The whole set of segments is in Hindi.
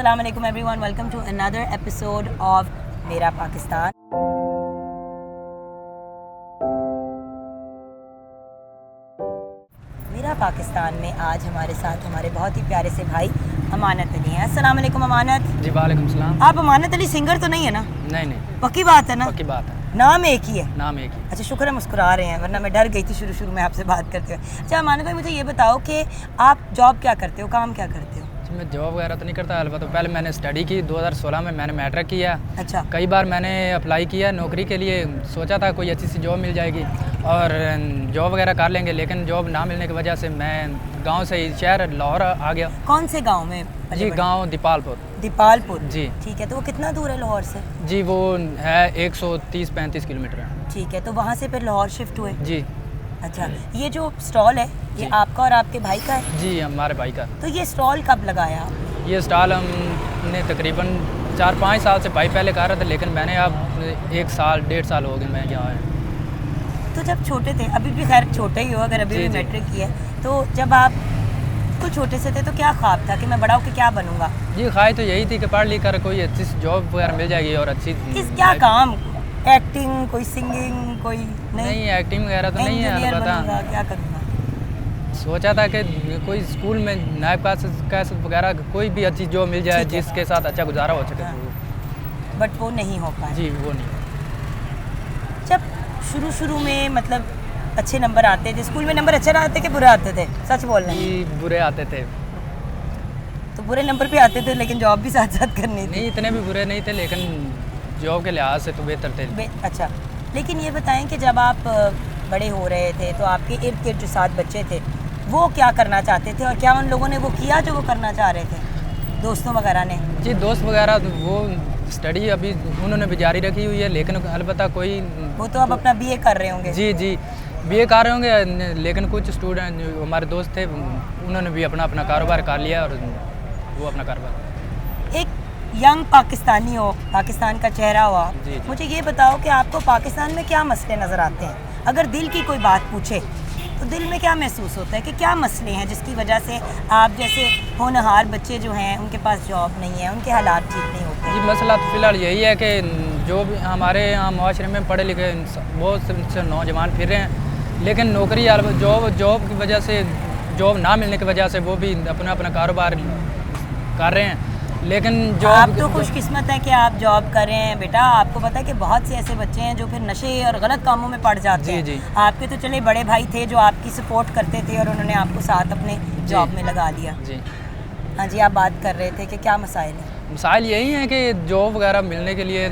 अस्सलाम वालेकुम everyone, welcome to another episode of Mera Pakistan. मेरा पाकिस्तान में आज हमारे साथ हमारे बहुत ही प्यारे से भाई अमानत अली हैं। अस्सलाम वालेकुम अमानत। जी वालेकुम सलाम। आप अमानत अली सिंगर तो नहीं है ना? नहीं पक्की बात है ना? पक्की बात है, नाम एक ही है। नाम एक ही। अच्छा, शुक्र है मुस्कुरा रहे हैं, वरना मैं डर गई थी शुरू में आपसे बात करते हुए। अच्छा अमानत भाई, मुझे ये बताओ कि आप जॉब क्या करते हो, काम क्या करते हो? मैं जॉब वगैरह तो नहीं करता, अलबत्ता पहले मैंने स्टडी की 2016 में, मैंने मैट्रिक किया। अच्छा। कई बार मैंने अप्लाई किया नौकरी के लिए, सोचा था कोई अच्छी सी जॉब मिल जाएगी और जॉब वगैरह कर लेंगे, लेकिन जॉब ना मिलने की वजह से मैं गांव से ही शहर लाहौर आ गया। कौन से गांव में? जी गांव दीपालपुर। दीपालपुर जी ठीक है, तो वो कितना दूर है लाहौर से? जी वो है 130-35 किलोमीटर है। ठीक है, तो वहाँ से फिर लाहौर शिफ्ट हुए? जी। अच्छा, ये जो स्टॉल है ये आपका और आपके भाई का है? जी हमारे भाई का। तो ये स्टॉल कब लगाया आपने? ये स्टॉल हमने तकरीबन 4-5 साल से भाई पहले कर रहे थे, लेकिन मैंने अब 1 साल 1.5 साल हो गए मैं यहाँ आया। तो जब छोटे थे, अभी भी खैर छोटे ही हो, अगर अभी भी मैट्रिक किया है, तो जब आप कुछ छोटे से थे तो क्या ख्वाब था कि मैं बड़ा होकर क्या बनूंगा? जी ख्वाहिश तो यही थी कि पढ़ लिख कर कोई अच्छी जॉब वगैरह मिल जाएगी और अच्छी। किस क्या काम? एक्टिंग, कोई सिंगिंग, कोई नहीं एक्टिंग वगैरह तो नहीं है, इंजीनियर अलबत्ता बनूंगा, क्या करूँगा? सोचा था कि कोई स्कूल में नायब कैस वगैरह कोई भी अच्छी जॉब मिल जाए जिसके साथ अच्छा गुजारा हो सके। बट वो नहीं हो पाया। जी वो नहीं। जब शुरू में मतलब अच्छे नंबर आते थे, स्कूल में नंबर अच्छे आते कि बुरे आते थे? सच बोलना। जी बुरे आते थे। तो बुरे नंबर पे आते थे लेकिन जॉब भी साथ साथ करनी थी? नहीं इतने भी बुरे नहीं थे, लेकिन जॉब के लिहाज से तो बेहतर थे। अच्छा, लेकिन ये बताएं कि जब आप बड़े हो रहे थे तो आपके इर्द गिर्द जो 7 बच्चे थे वो क्या करना चाहते थे, और क्या उन लोगों ने वो किया जो वो करना चाह रहे थे, दोस्तों वगैरह ने? जी दोस्त वगैरह वो स्टडी अभी उन्होंने भी जारी रखी हुई है, लेकिन अलबत्ता कोई वो तो अब अपना बीए कर रहे होंगे। जी बीए कर रहे होंगे, लेकिन कुछ स्टूडेंट हमारे दोस्त थे उन्होंने भी अपना कारोबार कर लिया और वो अपना कारोबार। एक यंग पाकिस्तानी हो, पाकिस्तान का चेहरा हो आप, मुझे ये बताओ कि आपको पाकिस्तान में क्या मसले नज़र आते हैं? अगर दिल की कोई बात पूछे तो दिल में क्या महसूस होता है कि क्या मसले हैं जिसकी वजह से आप जैसे होनहार बच्चे जो हैं उनके पास जॉब नहीं है, उनके हालात ठीक नहीं होते? जी मसला तो फ़िलहाल यही है कि जो भी हमारे यहाँ माशरे में पढ़े लिखे बहुत से नौजवान फिर रहे हैं, लेकिन नौकरी जॉब की वजह से, जॉब ना मिलने की वजह से वो भी अपना कारोबार कर रहे हैं, लेकिन जो आप तो खुशकिस्मत हैं कि आप जॉब कर रहे हैं बेटा। आपको पता है कि बहुत से ऐसे बच्चे हैं जो फिर नशे और गलत कामों में पड़ जाते हैं। जी। आपके तो चले बड़े भाई थे जो आपकी सपोर्ट करते थे और उन्होंने आपको साथ अपने जॉब में लगा लिया। जी हाँ जी, आप बात कर रहे थे कि क्या मसाइल है? मसाइल यही है कि जॉब वगैरह मिलने के लिए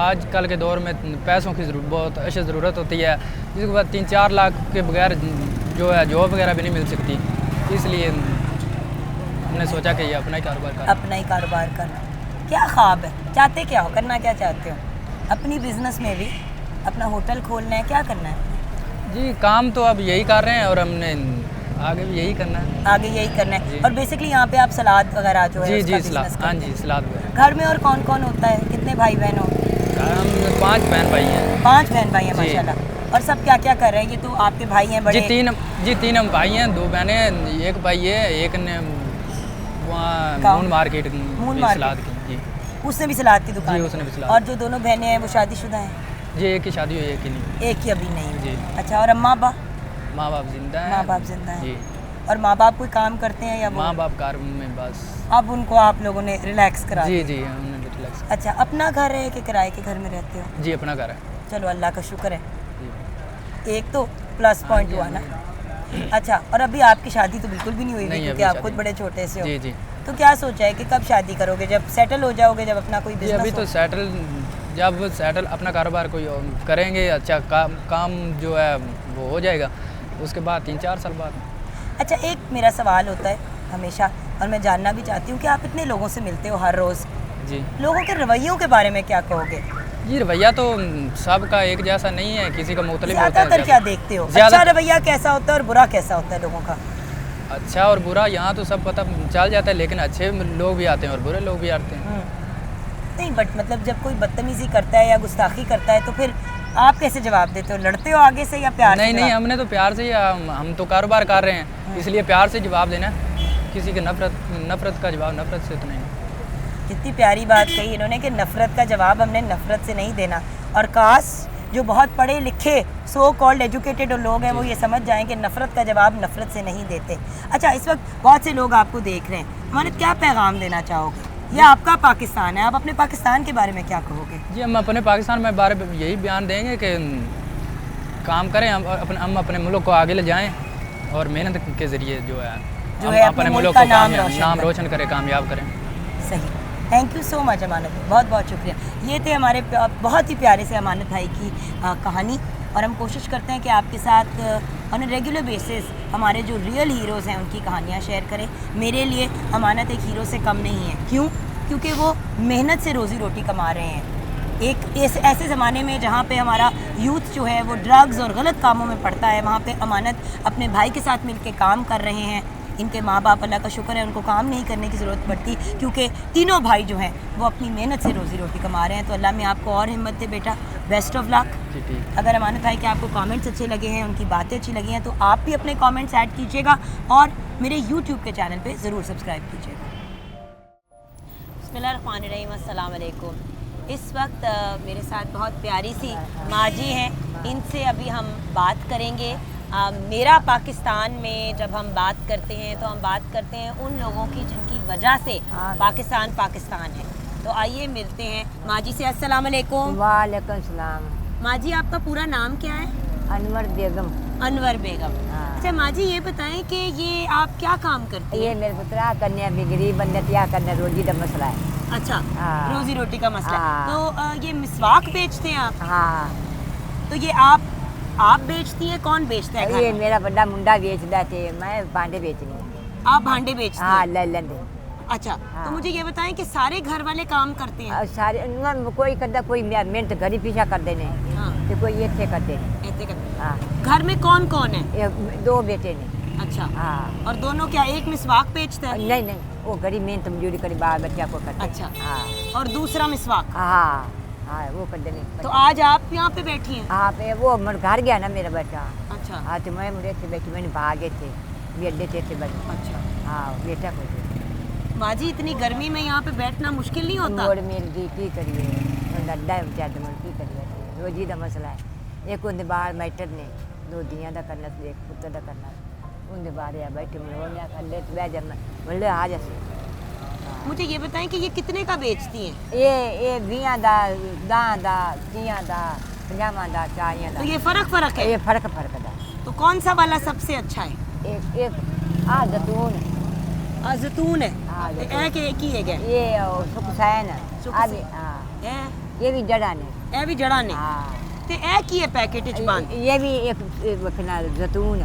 आजकल के दौर में पैसों की बहुत अच्छी ज़रूरत होती है, जिसके बाद 3-4 लाख के बगैर जो है जॉब वगैरह भी नहीं मिल सकती, इसलिए हमने सोचा कि ये अपना ही कारोबार करना। क्या ख्वाब है, चाहते क्या हो, करना क्या चाहते हो? अपनी बिजनेस में भी अपना होटल खोलना है, क्या करना है? जी काम तो अब यही कर रहे हैं और हमने आगे भी यही करना है। और बेसिकली यहाँ पे आप सलाद वगैरह जो है जी हाँ जी सलाद वगैरह। घर में और कौन कौन होता है, कितने भाई बहन हो? हम 5 बहन भाई हैं। 5 बहन भाई हैं माशाल्लाह। और सब क्या क्या कर रहे हैं? ये तो आपके भाई हैं बड़े? जी 3 हम भाई हैं, 2 बहनें हैं, एक भाई है, एक ने मून मार्केट सलाद की। जी उसने भी सलाद की दुकान? जी उसने भी सलाद। और जो दोनों बहनें हैं वो शादीशुदा हैं? जी एक की शादी हुई है, एक की नहीं। एक की अभी नहीं? जी। अच्छा, और माँ बाप? माँ बाप जिंदा हैं। जी। और माँ बाप कोई काम करते हैं या? माँ बाप कार में बस। अब उनको आप लोगों ने रिलैक्स करा? जी हमने रिलैक्स। अच्छा, अपना घर है कि किराए के घर में रहते हो? जी अपना घर है। चलो अल्लाह का शुक्र है, एक तो प्लस पॉइंट हुआ ना। अच्छा, और अभी आपकी शादी तो बिल्कुल भी नहीं हुई क्योंकि आप खुद बड़े छोटे से हो। जी। तो क्या सोचा है कि कब शादी करोगे? जब सेटल हो जाओगे, जब अपना कोई बिजनेस? अभी तो जब सेटल अपना कारोबार कोई करेंगे, अच्छा काम जो है वो हो जाएगा, उसके बाद 3-4 साल बाद। अच्छा, एक मेरा सवाल होता है हमेशा और मैं जानना भी चाहती हूँ कि आप इतने लोगों से मिलते हो हर रोज़, जी लोगों के रवैयों के बारे में क्या कहोगे? जी रवैया तो सबका एक जैसा नहीं है, किसी का मुख्तलिफ होता है। ज़्यादातर क्या देखते हो? अच्छा रवैया कैसा होता है और बुरा कैसा होता है लोगों का? अच्छा और बुरा यहाँ तो सब पता चल जाता है, लेकिन अच्छे लोग भी आते हैं और बुरे लोग भी आते हैं। नहीं बट मतलब जब कोई बदतमीजी करता है या गुस्ताखी करता है तो फिर आप कैसे जवाब देते हो? लड़ते हो आगे से या प्यार से? नहीं हमने तो प्यार से ही, हम तो कारोबार कर रहे हैं, इसलिए प्यार से जवाब देना, किसी के नफरत का जवाब नफरत से तो नहीं। कितनी प्यारी बात कही इन्होंने कि नफ़रत का जवाब हमने नफ़रत से नहीं देना। और काश जो बहुत पढ़े लिखे सो कॉल्ड एजुकेटेड लोग हैं वो ये समझ जाएं कि नफ़रत का जवाब नफ़रत से नहीं देते। अच्छा, इस वक्त बहुत से लोग आपको देख रहे हैं, हमारे क्या पैगाम देना चाहोगे? यह आपका पाकिस्तान है, आप अपने पाकिस्तान के बारे में क्या कहोगे? जी, हम अपने पाकिस्तान में बारे में यही बयान देंगे कि काम करें, हम अपने मुल्क को आगे ले जाएं और मेहनत के ज़रिए जो है अपने मुल्क का नाम रोशन करें, कामयाब करें। सही, थैंक यू सो मच अमानत, बहुत बहुत शुक्रिया। ये थे हमारे बहुत ही प्यारे से अमानत भाई की कहानी, और हम कोशिश करते हैं कि आपके साथ ऑन रेगुलर बेसिस हमारे जो रियल हीरोज़ हैं उनकी कहानियाँ शेयर करें। मेरे लिए अमानत एक हीरो से कम नहीं है। क्यों? क्योंकि वो मेहनत से रोज़ी रोटी कमा रहे हैं। एक ऐसे ज़माने में जहाँ पे हमारा यूथ जो है वो ड्रग्स और गलत कामों में पड़ता है, वहाँ पे अमानत अपने भाई के साथ मिलके काम कर रहे हैं। इनके माँ बाप, अल्लाह का शुक्र है, उनको काम नहीं करने की ज़रूरत पड़ती क्योंकि तीनों भाई जो हैं वो अपनी मेहनत से रोज़ी रोटी कमा रहे हैं। तो अल्लाह में आपको और हिम्मत दे बेटा, बेस्ट ऑफ लक। अगर अमानत भाई के आपको कमेंट्स अच्छे लगे हैं, उनकी बातें अच्छी लगी हैं, तो आप भी अपने कमेंट्स ऐड कीजिएगा और मेरे यूट्यूब के चैनल पे ज़रूर सब्सक्राइब कीजिएगा। बिस्मिल्लाहिर्रहमानिर्रहीम, अस्सलाम वालेकुम। इस वक्त मेरे साथ बहुत प्यारी सी माँ जी हैं, इनसे अभी हम बात करेंगे। मेरा पाकिस्तान में जब हम बात करते हैं तो हम बात करते हैं उन लोगों की जिनकी वजह से पाकिस्तान पाकिस्तान है। तो आइए मिलते हैं माँ जी से। अस्सलाम वालेकुम। वालेकुम सलाम। माँ जी, आपका पूरा नाम क्या है? अनवर बेगम। अनवर बेगम। अच्छा माँ जी, ये बताएं कि ये आप क्या काम करती हैं? ये मेरे पुत्रा करने अभी गरीब बंदे क्या करने, रोजी का मसला है। अच्छा, रोजी रोटी का मसला है। तो ये मिसवाक बेचते हैं आप? हाँ। तो ये आप बेचती हैं? कौन बेचता है घर ये में? मेरा बड़ा मुंडा बेचता थे, मैं भांडे बेचनी। आप भांडे बेचती हाँ, हैं? ले लेंगे। अच्छा, हाँ। तो मुझे ये बताएं कि सारे घर वाले काम करते हैं? सारे कोई करता, कोई मिनट घर ही पीछा कर देने, हाँ। तो कोई ये थे कर देने। ऐसे करते हैं। हाँ। घर में कौन कौन है? ये 2 बेटे ने। अच्छा। हाँ। और दोनों क्या एक मिसवाक बेचता है? नहीं नहीं, वो गरीब मेहनत मजदूरी करे, बाल बच्चा को करते। अच्छा। हाँ और दूसरा मिसवाक? हाँ हाँ, वो कर देने। तो आज आप यहाँ पे बैठी हैं? हाँ, पे वो घर गया ना मेरा बेटा। अच्छा। हाँ, तो मैं मुझे थे बैठी, मैंने भागे थे, भी अड्डे थे बस। अच्छा। हाँ, बेटा को माँ जी, इतनी गर्मी में यहाँ पे बैठना मुश्किल नहीं होता? मोड़ मिल गई की करिए, अड्डा है बेचारे तो की करिए, रोजी का मसला है। एक उनके बाहर मैटर ने 2 दियाँ का करना, एक पुत्र का करना, उनके बाहर बैठे मिले अड्डे बह जाना, बोले आ जैसे। मुझे ये बताएं कि ये कितने का बेचती हैं? ये 20 दा, 10 दा, 30 दा, 50 दा, 40 दा। तो ये फर्क है? ये फर्क दा। तो कौन सा वाला सबसे अच्छा है? एक जैतून जैतून है। हाँ, तो एक ही है क्या? ये सुखसैन सुखसैन। ये भी जड़ा ने। ए भी जड़ा ने। हाँ। ते ए की है पैकेट विच बंद? ये भी एक वखना जैतून।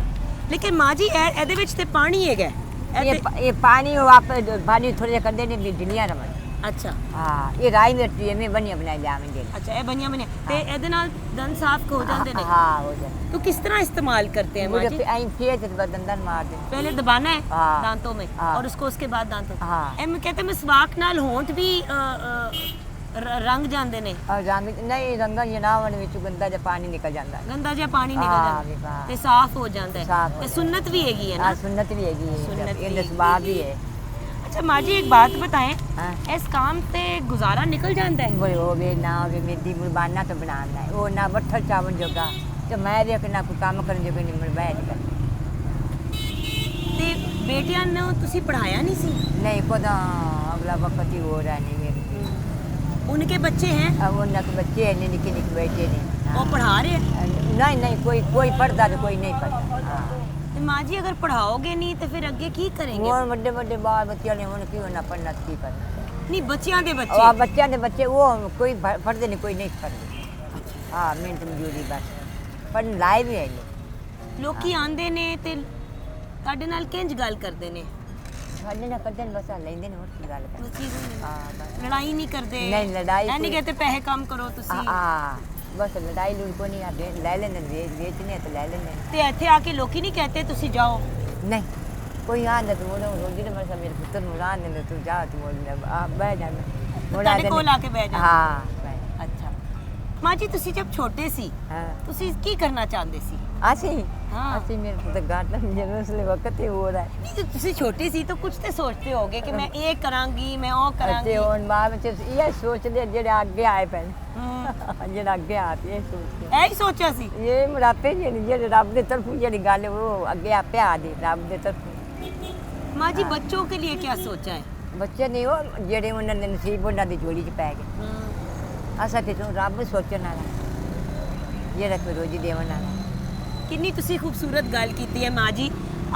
लेकिन माँ जी एदे विच ते पानी है क्या? ये पानी आप पानी थोड़े कर देने भी दुनिया रमन। अच्छा। हाँ, ये राई मिर्ची में बनिया बनाई जावेंगे। अच्छा, ए बनिया ते एदे नाल दंद साफ हो जाते ने? हाँ, हो जाते। तो किस तरह इस्तेमाल करते हैं माँ जी? मुझे आई फेस दंदन मार दे। पहले दबाना है हाँ। दांतों में, हाँ। और उसके बाद दांतों। हाँ। एम कहते हैं मिसवाक नाल होंठ भी रंग जाते ने? और नहीं रंगा ये ना वन विच गंदा जा पानी निकल जाता है। गंदा जिहा पानी निकल हाँ, जाता हाँ। है ते साफ हो जाता साफ हो है। ते जाता सुन्नत भी हैगी है हाँ, ना? सुन्नत भी हैगी है, सुन्नत ये भी नस्बा भी है। अच्छा माँ जी, एक बात बताएं, हाँ। इस काम से गुजारा निकल जाता है? बोले वो भी ना हो मेरी मुरबाना तो बनाना है, वो ना बट्ठल चावल जोगा, तो मैं भी ना कोई काम करने जोगा नहीं मुरबाया निकल। ते बेटियां ने तुसी पढ़ाया नहीं सी? नहीं को तो अगला वक्त ही हो रहा नहीं मेरे। उनके बच्चे हैं? अब उनके बच्चे हैं, निके निके बैठे नहीं। वो पढ़ा रहे हैं? नहीं, कोई पढ़ता तो कोई नहीं पढ़ता। हाँ। तो माँ जी, अगर पढ़ाओगे नहीं तो फिर आगे की करेंगे? वो बड़े बाल बच्चे ने उन्हें क्यों ना पढ़ना, की करना। नहीं, बच्चियां दे और बच्चे? बच्चा ने बच्चे वो कोई पढ़ते नहीं, कोई नहीं पढ़ते। हाँ, मेहनत मजदूरी बस पढ़ने लाए भी है लोकी आंदे ने ते ਤੁਹਾਡੇ ਨਾਲ ਕਿੰਜ ਗੱਲ ਕਰਦੇ ਨੇ? ਸਾਡੇ ਨਾਲ ਕਰਦੇ ਨੇ ਬਸ ਲੈਂਦੇ ਨੇ, ਹੋਰ ਕੀ ਗੱਲ ਕਰ। बस चीज़ हाँ, बस। लड़ाई नहीं करते? नहीं, लड़ाई नहीं कोई- कहते पैसे कम करो तुसी? बस लड़ाई लूड़ को नहीं आते, ले लेने बेचने तो ले लेने। ते ਇੱਥੇ ਆ ਕੇ ਲੋਕੀ नहीं कहते तुसी जाओ? नहीं, कोई आंदा तो बोलो रोजी ने मरसा मेरे पुत्र मुरान ने तू जा, तू बोल बैठ जा। ਤੁਹਾਡੇ ਕੋਲ ਆ ਕੇ ਬਹਿ ਜਾ? हाँ, अच्छा माँ जी, तुसी जब छोटे सी हाँ। तुसी की करना चाहते सी? ਅਸੀਂ हाँ। ਅਸੀਂ ਮੇਰੇ ਪੁੱਤ ਗਾਟਾ ਜਦੋਂ ਉਸ ਵਕਤ ਹੀ ਹੋ ਰਿਹਾ ਹੈ नहीं, तो तुसी छोटी सी तो कुछ तो सोचते होगे कि मैं ये करांगी मैं वो ਅਤੇ करांगी ਹੁਣ ਬਾਅਦ ਵਿੱਚ ਇਹ ਸੋਚਦੇ ਜਿਹੜੇ ਅੱਗੇ ਆਏ ਪੈਣ हम्म, ਜਿਹੜਾ ਅੱਗੇ ਆ ਇਹ ਸੋਚਦੇ यही सोचा सी ਇਹ ਮੁਰਾਪੇ ਜਿਹੜੇ ਰੱਬ ਦੇ ਤਰਫੋਂ ਜਿਹੜੀ ਗੱਲ ਹੈ, ਉਹ ਅੱਗੇ ਆਪੇ ਆ ਦੀ ਰੱਬ ਦੇ ਤਰਫੋਂ माँ जी बच्चों के लिए क्या सोचा है ਬੱਚੇ ਨਹੀਂ ਉਹ ਜਿਹੜੇ ਉਹਨਾਂ ਦੇ ਨਸੀਬ ਉਹਨਾਂ ਦੀ ਜੋੜੀ 'ਚ ਪੈ ਗਏ ਅਸਾਂ ਕਿਥੋਂ ਰੱਬ ਸੋਚਣ ਵਾਲਾ ਜਿਹੜਾ ਕੋਈ ਰੋਜੀ ਦੇਵਣ ਵਾਲਾ ਕਿੰਨੀ ਤੁਸੀਂ ਖੂਬਸੂਰਤ ਗੱਲ ਕੀਤੀ ਹੈ ਮਾਂ ਜੀ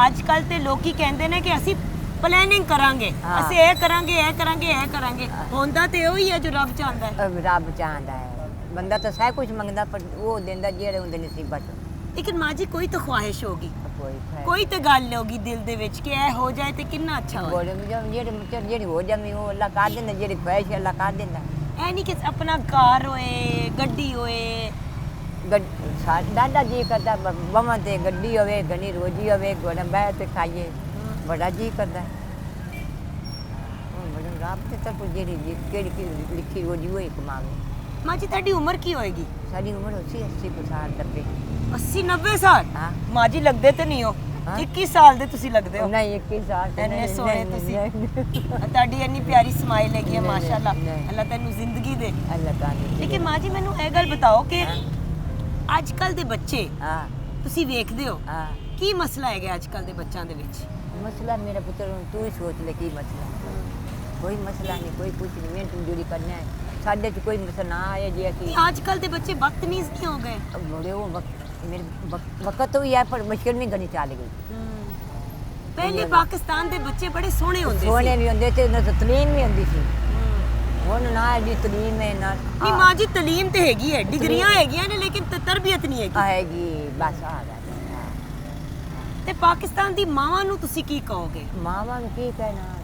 ਅੱਜ ਕੱਲ ਤੇ ਲੋਕੀ ਕਹਿੰਦੇ ਨੇ ਕਿ ਅਸੀਂ ਪਲੈਨਿੰਗ ਕਰਾਂਗੇ ਹਾਂ। ਅਸੀਂ ਇਹ ਕਰਾਂਗੇ ਇਹ ਕਰਾਂਗੇ ਇਹ ਕਰਾਂਗੇ ਹੁੰਦਾ ਤੇ ਉਹੀ ਹੈ ਜੋ ਰੱਬ ਚਾਹੁੰਦਾ ਹੈ ਰੱਬ ਚਾਹੁੰਦਾ ਹੈ ਬੰਦਾ ਤਾਂ ਸਭ ਕੁਝ ਮੰਗਦਾ ਪਰ ਉਹ ਦਿੰਦਾ ਜਿਹੜੇ ਹੁੰਦੇ ਨਸੀਬਾਂ 'ਚ ਲੇਕਿਨ ਮਾਂ ਜੀ ਕੋਈ ਤਾਂ ਖੁਆਇਸ਼ ਹੋਗੀ ਕੋਈ ਕੋਈ ਤਾਂ ਗੱਲ ਹੋਗੀ ਦਿਲ ਦੇ ਵਿੱਚ ਕਿ ਇਹ ਹੋ ਜਾਏ ਤੇ ਕਿੰਨਾ ਅੱਛਾ ਹੋਏ ਬੋਲੇ ਜਿਹੜੇ ਮੁੱਚਰ ਜਿਹੜੀ ਹੋ ਜਾਮੀ ਉਹ ਅੱਲਾ ਕਰ ਦਿੰਦਾ ਜਿਹੜੀ ਖੁਆਇਸ਼ ਅੱਲਾ ਕਰ ਦਿੰਦਾ ਇਹ ਨਹੀਂ ਕਿ ਆਪਣਾ ਘਰ ਹੋਏ ਗੱਡੀ ਹੋਏ ਦਾਦਾ ਜੀ ਕਰਦਾ ਬਵਾਂ ਤੇ ਗੱਡੀ ਹੋਵੇ ਗਣੀ ਰੋਜੀ ਹੋਵੇ ਗੋੜਾ ਬਹਿ ਤੇ ਖਾਈਏ ਬੜਾ ਜੀ ਕਰਦਾ ਉਹ ਬੜਾ ਰੱਬ ਤੇ ਤਾਂ ਜਿਹੜੀ ਕਿਹੜੀ ਲਿਖੀ ਰੋਜੀ ਹੋਈ ਕਮਾਵੇ ਮਾਂ ਜੀ ਤੁਹਾਡੀ ਉਮਰ ਕੀ ਹੋਏਗੀ ਸਾਡੀ ਉਮਰ ਹੋਸੀ 80 ਸਾਲ ਤੱਕ 80 90 ਸਾਲ ਹਾਂ ਮਾਂ ਜੀ ਲੱਗਦੇ ਤੇ ਨਹੀਂ ਹੋ ਹਾਂ। 21 ਸਾਲ ਦੇ ਤੁਸੀਂ ਲੱਗਦੇ ਹੋ ਨਹੀਂ 21 ਸਾਲ ਤੇ ਇੰਨੇ ਨਹੀਂ, ਸੋਹਣੇ ਨਹੀਂ, ਤੁਸੀਂ। ਨਹੀਂ, ਤੁਹਾਡੀ ਇੰਨੀ ਪਿਆਰੀ ਸਮਾਈਲ ਹੈਗੀ ਹੈ ਨਹੀਂ, ਮਾਸ਼ਾਅੱਲਾ ਨਹੀਂ। ਅੱਲਾ ਤੈਨੂੰ ਜ਼ਿੰਦਗੀ ਦੇ ਅੱਲਾ ਤਾਲਾ ਲੇਕਿਨ ਮਾਂ ਜੀ ਮੈਨੂੰ ਇਹ ਗੱਲ ਬਤਾਓ ਕਿ ਹਾਂ। ਅੱਜ ਕੱਲ ਦੇ ਬੱਚੇ ਹਾਂ ਤੁਸੀਂ ਵੇਖਦੇ ਹੋ ਹਾਂ ਕੀ ਮਸਲਾ ਹੈਗਾ ਅੱਜ ਕੱਲ ਦੇ ਬੱਚਿਆਂ ਦੇ ਵਿੱਚ ਮਸਲਾ ਮੇਰਾ ਪੁੱਤਰ ਹੁਣ ਤੂੰ ਹੀ ਸੋਚ ਲੈ ਕੀ ਮਸਲਾ ਕੋਈ ਮਸਲਾ ਨਹੀਂ ਕੋਈ ਕੁਝ ਨਹੀਂ ਮੈਂ ਤੂੰ ਜੁੜੀ ਕਰਨਾ ਹੈ ਸਾਡੇ 'ਚ ਕੋਈ ਮਸਲਾ ਨਾ ਆਏ ਜੇ ਅਸੀਂ ਅੱਜ ਕੱਲ ਦੇ ਬੱਚੇ ਬਦਤਮੀਜ਼ ਨਹੀਂ ਹੋ ਗਏ ਬੜੇ ਉਹ ਮੇਰੇ ਵਕਤ ਹੋਈ ਹੈ ਪਰ ਮੁਸ਼ਕਿਲ ਨਹੀਂ ਗਣੀ ਚੱਲ ਗਈ ਪਹਿਲੇ ਪਾਕਿਸਤਾਨ ਦੇ ਬੱਚੇ ਬੜੇ ਸੋਹਣੇ ਹੁੰਦੇ ਸੋਹਣੇ ਸੀ ਵੀ ਹੁੰਦੇ ਤੇ ਉਹਨਾਂ ਤੋਂ ਤਲੀਮ ਵੀ ਹੁੰਦੀ ਸੀ ਹੁਣ ਨਾ ਜੀ ਤਲੀਮ ਹੈ ਨਾ ਨਹੀਂ ਮਾਂ ਜੀ ਤਾਲੀਮ ਤੇ ਹੈਗੀ ਹੈ ਡਿਗਰੀਆਂ ਹੈਗੀਆਂ ਨੇ ਲੇਕਿਨ ਤਰਬੀਅਤ ਨਹੀਂ ਹੈਗੀ ਆਏਗੀ ਬਸ ਆ ਗਿਆ ਤੇ ਪਾਕਿਸਤਾਨ ਦੀ ਮਾਵਾਂ ਨੂੰ ਤੁਸੀਂ ਕੀ ਕਹੋਗੇ ਮਾਵਾਂ ਨੂੰ ਕੀ ਕਹਿਣਾ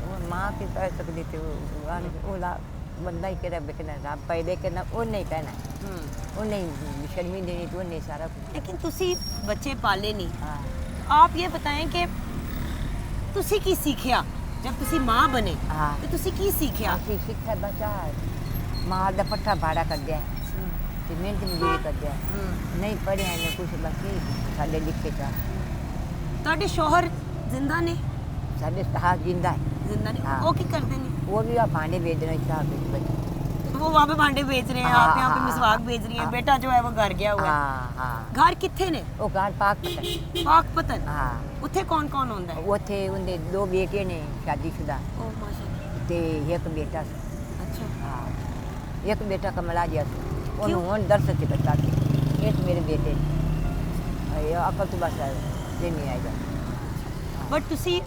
ਉਹ ਮਾਂ ਕੀ ਕਹਿ ਸਕਦੀ ਤੇ ਉਹ ਬੰਦਾ ਹੀ ਕਿਹੜਾ ਬਿਕਣਾ ਰੱਬ ਪੈਦੇ ਕਰਨਾ ਉਹ ਨਹੀਂ ਕਹਿਣਾ ਉਹਨੇ शर्मी देनी तो नहीं सारा कुछ लेकिन तुसी बच्चे पाले नहीं हाँ आप ये बताएं कि तुसी की सीखिया जब तुसी माँ बने हाँ तो तुसी की सीखिया ਅਸੀਂ ਸਿੱਖਿਆ ਬਚਾ ਮਾਲ ਦਾ ਪੱਠਾ ਭਾੜਾ ਕੱਢਿਆ ਤੇ ਮਿਹਨਤ ਮਜ਼ਦੂਰੀ ਕੱਢਿਆ ਨਹੀਂ ਪੜਿਆ ਨੇ ਕੁਛ ਬਾਕੀ ਸਾਡੇ ਲਿਖੇ ਚਾ ਤੁਹਾਡੇ ਸ਼ੋਹਰ ਜ਼ਿੰਦਾ ਨੇ ਸਾਡੇ ਸਾਹ ਜਿੰਦਾ ਹੈ जिंदा ने हाँ। वो की करते ने ਉਹ ਵੀ ਆ ਭਾਂਡੇ ਵੇਚਣਾ ਚਾਹ ਵਿੱਚ वो वहाँ पे भांडे बेच रहे हैं हाँ, आप यहाँ पे हाँ, मिसवाक बेच रही हैं हाँ। बेटा जो है वो घर गया हुआ है ਹਾਂ ਹਾਂ घर किथे ने ਉਹ ਘਰ ਪਾਕ ਪਤਾ पाकपतन ਹਾਂ ਉੱਥੇ ਕੌਣ ਕੌਣ ਹੁੰਦਾ ਹੈ ਉੱਥੇ ਉਹਦੇ ਦੋ ਬੇਟੇ ਨੇ ਸ਼ਾਦੀशुदा ओ माशाल्लाह ਤੇ ਇੱਕ ਬੇਟਾ ਸੀ अच्छा ਹਾਂ ਇੱਕ ਬੇਟਾ ਕਮਲਾ ਜਿਹਾ ਸੀ ਉਹਨੂੰ ਹੁਣ ਦਰਸ ਚ ਬੱਚਾ ਸੀ ਇਹ ਮੇਰੇ ਬੇਟੇ ਇਹ ਅਕਲ ਤੋਂ ਬਸ ਇਹ ਨਹੀਂ ਆਏਗਾ ਬਟ ਤੁਸੀਂ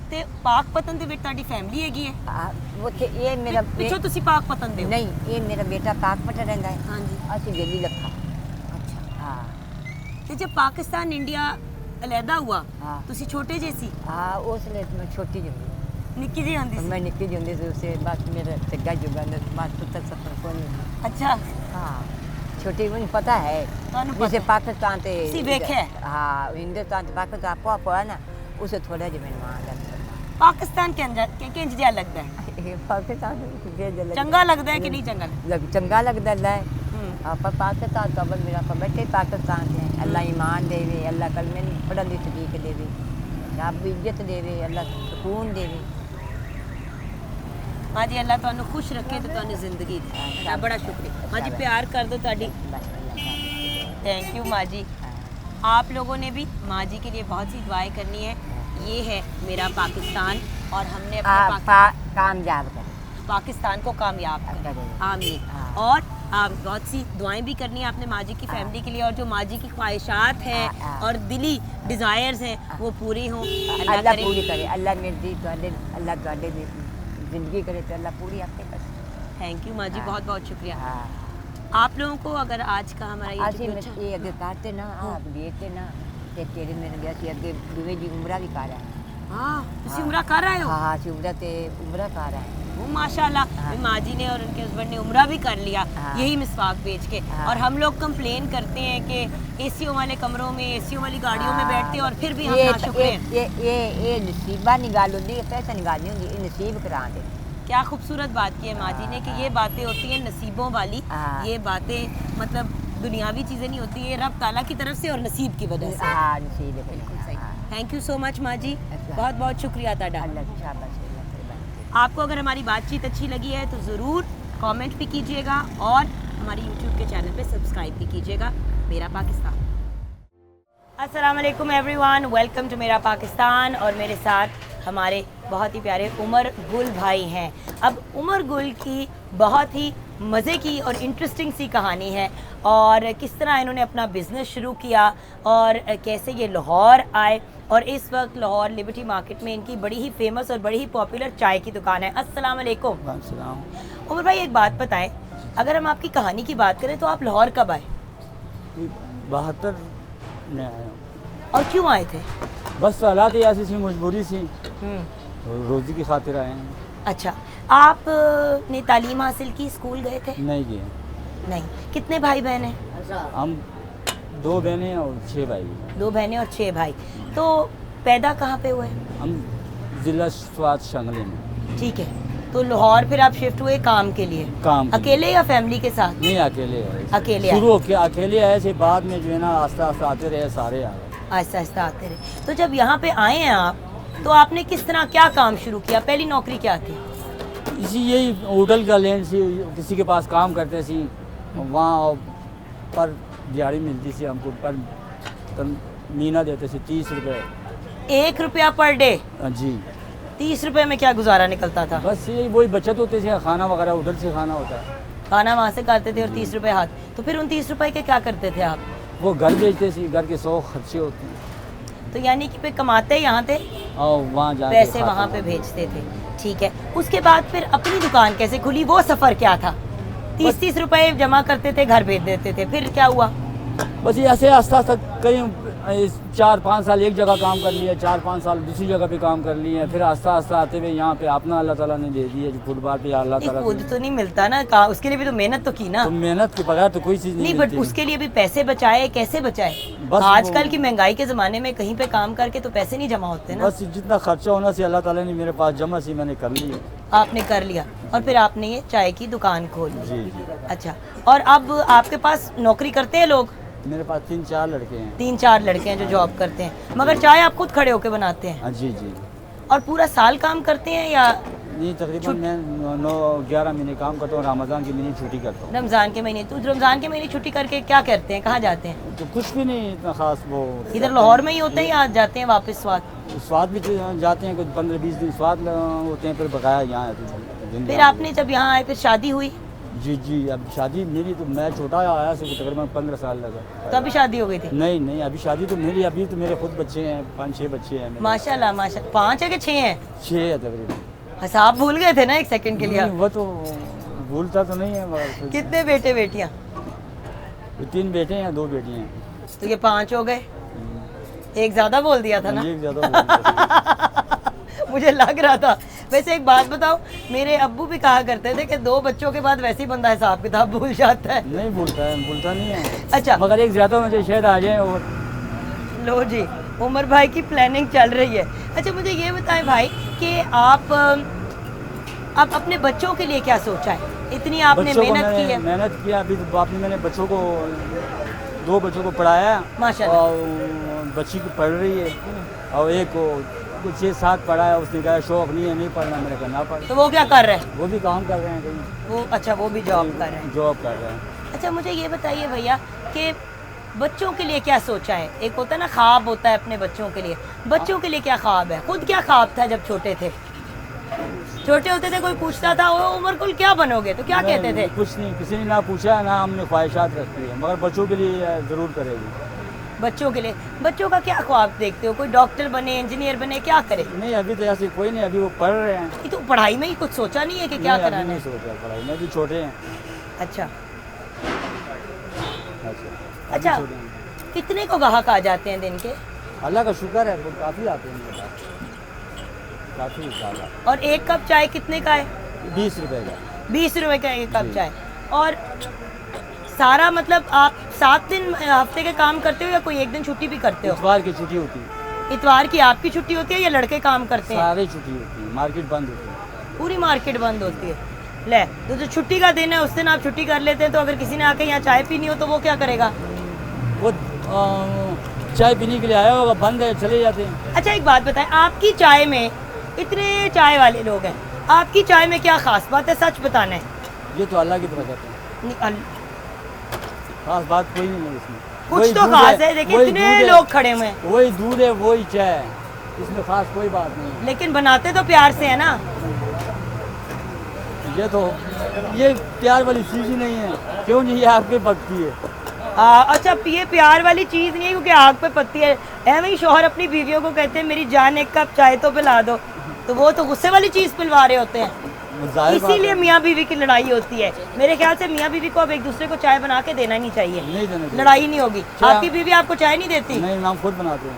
ਤੇ ਪਾਕਪਤਨ ਦੇ ਵਿੱਚ ਤੁਹਾਡੀ ਫੈਮਿਲੀ ਹੈਗੀ ਹੈ ਉੱਥੇ ਇਹ ਮੇਰਾ ਪਿੱਛੋਂ ਤੁਸੀਂ ਪਾਕਪਤਨ ਦੇ ਹੋ ਨਹੀਂ ਇਹ ਮੇਰਾ ਬੇਟਾ ਪਾਕਪਟ ਰਹਿੰਦਾ ਹੈ ਹਾਂਜੀ ਅਸੀਂ ਦਿੱਲੀ ਲੱਖਾ ਅੱਛਾ ਹਾਂ ਤੇ ਜब ਪਾਕਿਸਤਾਨ ਇੰਡੀਆ ਅਲੱਗਾ ਹੁआ ਹਾਂ ਤੁਸੀਂ ਛੋਟੇ ਜਿਹੇ ਸੀ ਹਾਂ ਉਸ ਲਈ ਮੈਂ ਛੋਟੀ ਜਿਹੀ ਹੁੰਦੀ ਨਿੱਕੀ ਜਿਹੀ ਹੁੰਦੀ ਸੀ ਮੈਂ ਨਿੱਕੀ ਜਿਹੀ ਹੁੰਦੀ ਸੀ ਉਸੇ ਬਾਅਦ ਮੇਰਾ ਚੱਗਾ ਜੁਗਾ ਨੇ ਬਾਤ ਤੋਂ ਤੱਕ ਸਫਰ ਕੋਣੀ ਅੱਛਾ ਹਾਂ ਛੋਟੀ ਮੈਨੂੰ ਪਤਾ ਹੈ ਤੁਹਾਨੂੰ ਜਿਸੇ ਪਤਾ ਪਾਕਿस्तान ਤੇ ਤੁਸੀਂ ਵੇਖਿਆ ਹੈ? ਹਾਂ ਹਿੰਦੁਸਤਾਨ ਤੇ ਪਾਕਿस्तान ਆਪੋ ਹੈ ਨਾ ਉਸੇ ਥੋੜਾ ਜਿਹਾ ਮੈਨੂੰ ਆ ਜਾਂਦਾ ਪਾਕਿਸਤਾਨ ਕਿੰਜ ਜਿਹਾ ਲੱਗਦਾ ਹੈ ਇਹ ਪਾਕਿस्तान ਦੇ ਜਲ ਚੰਗਾ ਲੱਗਦਾ ਹੈ ਕਿ ਨਹੀਂ ਚੰਗਾ ਚੰਗਾ ਲੱਗਦਾ ਲੈ ਹੂੰ ਆਪਾਂ ਪਾਕਿस्तान का बल मेरा को बैठे पाकिस्तान से अल्लाह ईमान देवे अल्लाह कलमे पढ़न दी तरीक देवे रब इज्जत देवे अल्लाह सुकून देवे हाँ जी अल्लाह ਤੁਹਾਨੂੰ ਖੁਸ਼ ਰੱਖੇ ਤੇ ਤੁਹਾਨੂੰ ਜ਼ਿੰਦਗੀ ਦੇ ਤੁਹਾਡਾ ਬੜਾ ਸ਼ੁਕਰੀਆ हाँ जी प्यार कर दो ਤੁਹਾਡੀ बस अल्लाह थैंक यू माँ जी आप लोगों ने भी माँ जी के लिए बहुत सी दुआएं करनी है ये है मेरा पाकिस्तान और हमने अपने कामयाब कर पाकिस्तान को कामयाब अच्छा करें जी। आमीन हाँ। और बहुत सी दुआएं भी करनी है आपने माँ जी की फैमिली के लिए और जो माँ जी की ख्वाहिशात हैं हाँ। और दिली डिज़ायर्स हैं वो पूरी हों अल्लाह अल्लाह करे पूरी करे अल्लाह मेरी अल्लाह गाड़े जिंदगी करे तो अल्लाह पूरी आपके पास थैंक यू माँ जी हाँ। बहुत बहुत शुक्रिया हाँ आप लोगों को अगर आज का हमारा ये ਅਸੀਂ interview अच्छा ਇਹ ਅੱਗੇ ਕਰਤੇ ਨਾ ਆਪ ਵੇਚਤੇ ਨਾ ਤੇ ਤੇਰੇ ਮੇਰੇ ਗਿਆ ਸੀ ਅੱਗੇ ਦੁਵੇ ਦੀ ਉਮਰਾ ਵੀ ਕਰ ਆਏ हाँ तुसी उम्रा कर रहे हो ਹਾਂ ਅਸੀਂ ਉਮਰਾ ਤੇ ਉਮਰਾ कर आए वो माशाल्लाह हाँ। माँ जी ने और उनके हस्बैंड ने उम्रा भी कर लिया हाँ। यही मिसवाक बेच के हाँ। और हम लोग कंप्लेन करते हैं कि एसीओ वाले कमरों में एसीओ वाली गाड़ियों में बैठते हैं और फिर भी हम नाशुक्र हैं ਇਹ ਨਸੀਬਾਂ ਦੀ ਗੱਲ ਹੁੰਦੀ ਹੈ ਪੈਸਾ ਦੀ ਗੱਲ ਨਹੀਂ ਹੁੰਦੀ ਇਹ ਨਸੀਬ ਕਰਾਉਂਦੇ क्या खूबसूरत बात की है माँ जी ने कि ये बातें होती हैं नसीबों वाली हाँ। ये बातें मतलब दुनियावी चीज़ें नहीं होती, ये रब ताला की तरफ से और नसीब की वजह से। हाँ नसीब है। बिल्कुल सही। हाँ। थैंक यू सो मच माँ जी, अच्छा। बहुत बहुत शुक्रिया ताड़ा। अल्लाह की शाबाश अल्लाह तेरे बंदे। आपको अगर हमारी बातचीत अच्छी लगी है तो ज़रूर कमेंट भी कीजिएगा और हमारे यूट्यूब के चैनल पे सब्सक्राइब भी कीजिएगा। मेरा पाकिस्तान। अस्सलाम वालेकुम एवरीवन, वेलकम टू मेरा पाकिस्तान। और मेरे साथ हमारे बहुत ही प्यारे उमर गुल भाई हैं। अब उमर गुल की बहुत ही मज़े की और इंटरेस्टिंग सी कहानी है और किस तरह इन्होंने अपना बिज़नेस शुरू किया और कैसे ये लाहौर आए और इस वक्त लाहौर लिबर्टी मार्केट में इनकी बड़ी ही फेमस और बड़ी ही पॉपुलर चाय की दुकान है। अस्सलाम वालेकुम। उमर भाई एक बात बताएं, अगर हम आपकी कहानी की बात करें तो आप लाहौर कब आए 72 में आया हूँ। और क्यों आए थे? बस हालात ऐसी सी, मजबूरी सी, रोज़ी की खातिर आए हैं। अच्छा, आप ने तालीम हासिल की, स्कूल गए थे? नहीं किए। नहीं। कितने भाई बहन हैं? हम 2 बहनें और 6 भाई। 2 बहनें और 6 भाई। तो पैदा कहाँ पे हुए? हम ज़िला स्वात शंगले में। ठीक है, तो लाहौर फिर आप शिफ्ट हुए काम के लिए? काम के लिए। अकेले या फैमिली के साथ? नहीं अकेले आए। अकेले आए। शुरू अकेले आए थे, बाद में जो है ना आस्ता आस्ता आते रहे, सारे आ गए। आहिस्ता आहिस्ता आते रहे। तो जब यहाँ पे आए हैं आप, तो आपने किस तरह क्या काम शुरू किया? पहली नौकरी क्या थी? इसी यही होटल का लैंड से किसी के पास काम करते सी, वहाँ पर दिहाड़ी मिलती थी हमको, पर महीना देते थे 30 रुपये। 1 रुपया पर डे? जी। 30 रुपये में क्या गुजारा निकलता था? बस यही वही बचत होते थे, खाना वगैरह होटल से खाना होता है। खाना वहाँ से करते थे और 30 रुपये हाथ। तो फिर उन 30 रुपये के क्या करते थे आप? वो घर बेचते थे, घर के 100 खर्चे होते हैं तो यानी कि फिर कमाते यहाँ थे और वहाँ जाके पैसे खाते वहाँ पे हैं। भेजते थे। ठीक है, उसके बाद फिर अपनी दुकान कैसे खुली, वो सफ़र क्या था? 30 रुपए जमा करते थे, घर भेज देते थे, फिर क्या हुआ? बस ये ऐसे आस्ता आस्ता कहीं 4-5 साल एक जगह काम कर लिया, 4-5 साल दूसरी जगह पे काम कर लिए, फिर आस्ता आस्ता आते हुए यहाँ पे अपना अल्लाह ताला ने दे दिया जो फुटबॉल पे अल्लाह नहीं, ताला खुद ने। तो नहीं मिलता ना, उसके लिए भी तो मेहनत तो की ना। तो मेहनत के बगैर तो कोई चीज़ नहीं, नहीं बट मिलती। उसके लिए भी पैसे बचाए, कैसे बचाए? बस आजकल वो- की महंगाई के ज़माने में कहीं पे काम करके तो पैसे नहीं जमा होते ना। बस जितना खर्चा होना से अल्लाह ताला ने मेरे पास जमा सी, मैंने कर लिया। आपने कर लिया और फिर आपने ये चाय की दुकान खोली। जी जी। अच्छा, और अब आपके पास नौकरी करते हैं लोग? मेरे पास 3-4 लड़के हैं। 3-4 लड़के हैं जो जॉब करते हैं, मगर चाय आप खुद खड़े होके बनाते हैं? हाँ जी जी। और पूरा साल काम करते हैं या नहीं, तकरीबन मैं 9-11 महीने काम करता हूँ, रमज़ान की महीने छुट्टी करता हूँ। रमज़ान के महीने? तो रमज़ान के महीने छुट्टी करके क्या करते हैं, कहाँ जाते हैं? तो कुछ भी नहीं इतना खास। वो इधर लाहौर में ही होते हैं या जाते हैं वापस स्वाद? स्वाद भी जाते हैं, कुछ 15-20 दिन स्वाद होते हैं, फिर बकाया यहाँ दिन। फिर आपने जब यहाँ आए फिर शादी हुई? जी जी। अब शादी मेरी तो मैं छोटा आया से तकरीबन 15 साल लगा। तो अभी शादी हो गई थी? नहीं नहीं, अभी शादी तो मेरी, अभी तो मेरे खुद बच्चे हैं, 5-6 बच्चे हैं मेरे। माशाल्लाह माशाल्लाह। 5 है कि 6 हैं? 6 है तकरीबन। हिसाब भूल गए थे ना एक सेकंड के लिए? नहीं, वो तो भूलता तो नहीं है मगर कितने बेटे बेटियाँ? 3 बेटे हैं, 2 बेटियाँ हैं। तो ये 5 हो गए। एक ज़्यादा बोल दिया था ना? एक ज़्यादा मुझे लग रहा था। वैसे एक बात बताओ, मेरे अब्बू भी कहा करते थे कि 2 बच्चों के बाद वैसे ही बंदा हिसाब किताब भूल जाता है। नहीं भूलता नहीं है। अच्छा, मगर एक ज़्यादा मुझे शायद आ जाए। और लो जी, उमर भाई की प्लानिंग चल रही है। अच्छा, मुझे ये बताएं भाई कि आप अपने बच्चों के लिए क्या सोचा है? इतनी आपने बच्चों को मेहनत की मैंने है। मेहनत किया। अभी तो आपने मैंने बच्चों को 2 बच्चों को पढ़ाया माशाल्लाह। और बच्ची को पढ़ रही है और एक को कुछ 6-7 पढ़ा है। उसने कहा शौक नहीं है, नहीं पढ़ना। मैंने कहा ना पढ़। तो वो क्या कर रहे हैं? वो भी काम कर रहे हैं कहीं। वो अच्छा, वो भी जॉब कर रहे हैं। जॉब कर रहे हैं। अच्छा, मुझे ये बताइए भैया कि बच्चों के लिए क्या सोचा है? एक होता है ना ख्वाब होता है अपने बच्चों के लिए, बच्चों के लिए क्या ख्वाब है? खुद क्या ख्वाब था जब छोटे थे? छोटे होते थे कोई पूछता था ओ उमर कुल क्या बनोगे, तो क्या कहते थे? कुछ नहीं, किसी ने ना पूछा, ना हमने ख्वाहिशात रखी है, मगर बच्चों के लिए ज़रूर करेगी। बच्चों के लिए, बच्चों का क्या ख्वाब देखते हो? कोई डॉक्टर बने, इंजीनियर बने, क्या करे? नहीं, अभी तो ऐसे कोई नहीं, अभी वो पढ़ रहे हैं। ये तो पढ़ाई में ही कुछ सोचा नहीं है कि क्या नहीं, अभी कराना नहीं है? सोचा पढ़ाई में, भी छोटे हैं। अच्छा अभी अच्छा, छोटे हैं। कितने को ग्राहक आ जाते हैं दिन के? अल्लाह का शुक्र है, वो काफ़ी आते हैं मेरे पास, काफ़ी सारा। और एक कप चाय कितने का है? 20 रुपए का। 20 रुपए का एक कप जी। चाय। और सारा मतलब आप 7 दिन हफ्ते के काम करते हो या कोई एक दिन छुट्टी भी करते हो? इतवार की छुट्टी होती है, इतवार की आपकी छुट्टी होती है या लड़के काम करते हैं? सारी छुट्टी होती है, मार्केट बंद होती है। पूरी मार्केट बंद होती है। ले तो जो छुट्टी का दिन है उस दिन आप छुट्टी कर लेते हैं, तो अगर किसी ने आके यहाँ चाय पीनी हो तो वो क्या करेगा? वो चाय पीने के लिए आया होगा, बंद है, चले जाते हैं। अच्छा एक बात बताएं, आपकी चाय में इतने चाय वाले लोग हैं, आपकी चाय में क्या खास बात है? सच बताना है। ये तो अल्लाह की तरफ जाते हैं, खास बात कोई नहीं है इसमें। कुछ वही तो दूध खास है, देखिए वही इतने दूध है, लोग खड़े हुए हैं, वही दूध है, वही चाय है, इसमें खास कोई बात नहीं है। लेकिन बनाते तो प्यार से है ना। ये प्यार वाली चीज़ ही नहीं है, क्यों नहीं? ये आपकी भक्ति है। अच्छा ये प्यार वाली चीज़ नहीं है क्योंकि आग पे पत्ती है। ऐਵੇਂ ही शौहर अपनी बीवियों को कहते हैं मेरी जान एक कप चाय तो पिला दो, तो वो तो गुस्से वाली चीज़ पिलवा रहे होते हैं, जाहिर बात इसीलिए है। मियाँ बीवी की लड़ाई होती है। मेरे ख्याल से मियाँ बीवी को अब एक दूसरे को चाय बना के देना ही नहीं चाहिए, नहीं देना चाहिए। लड़ाई नहीं होगी। चाय- आपकी बीवी आपको चाय नहीं देती नहीं, हम खुद बनाते हैं,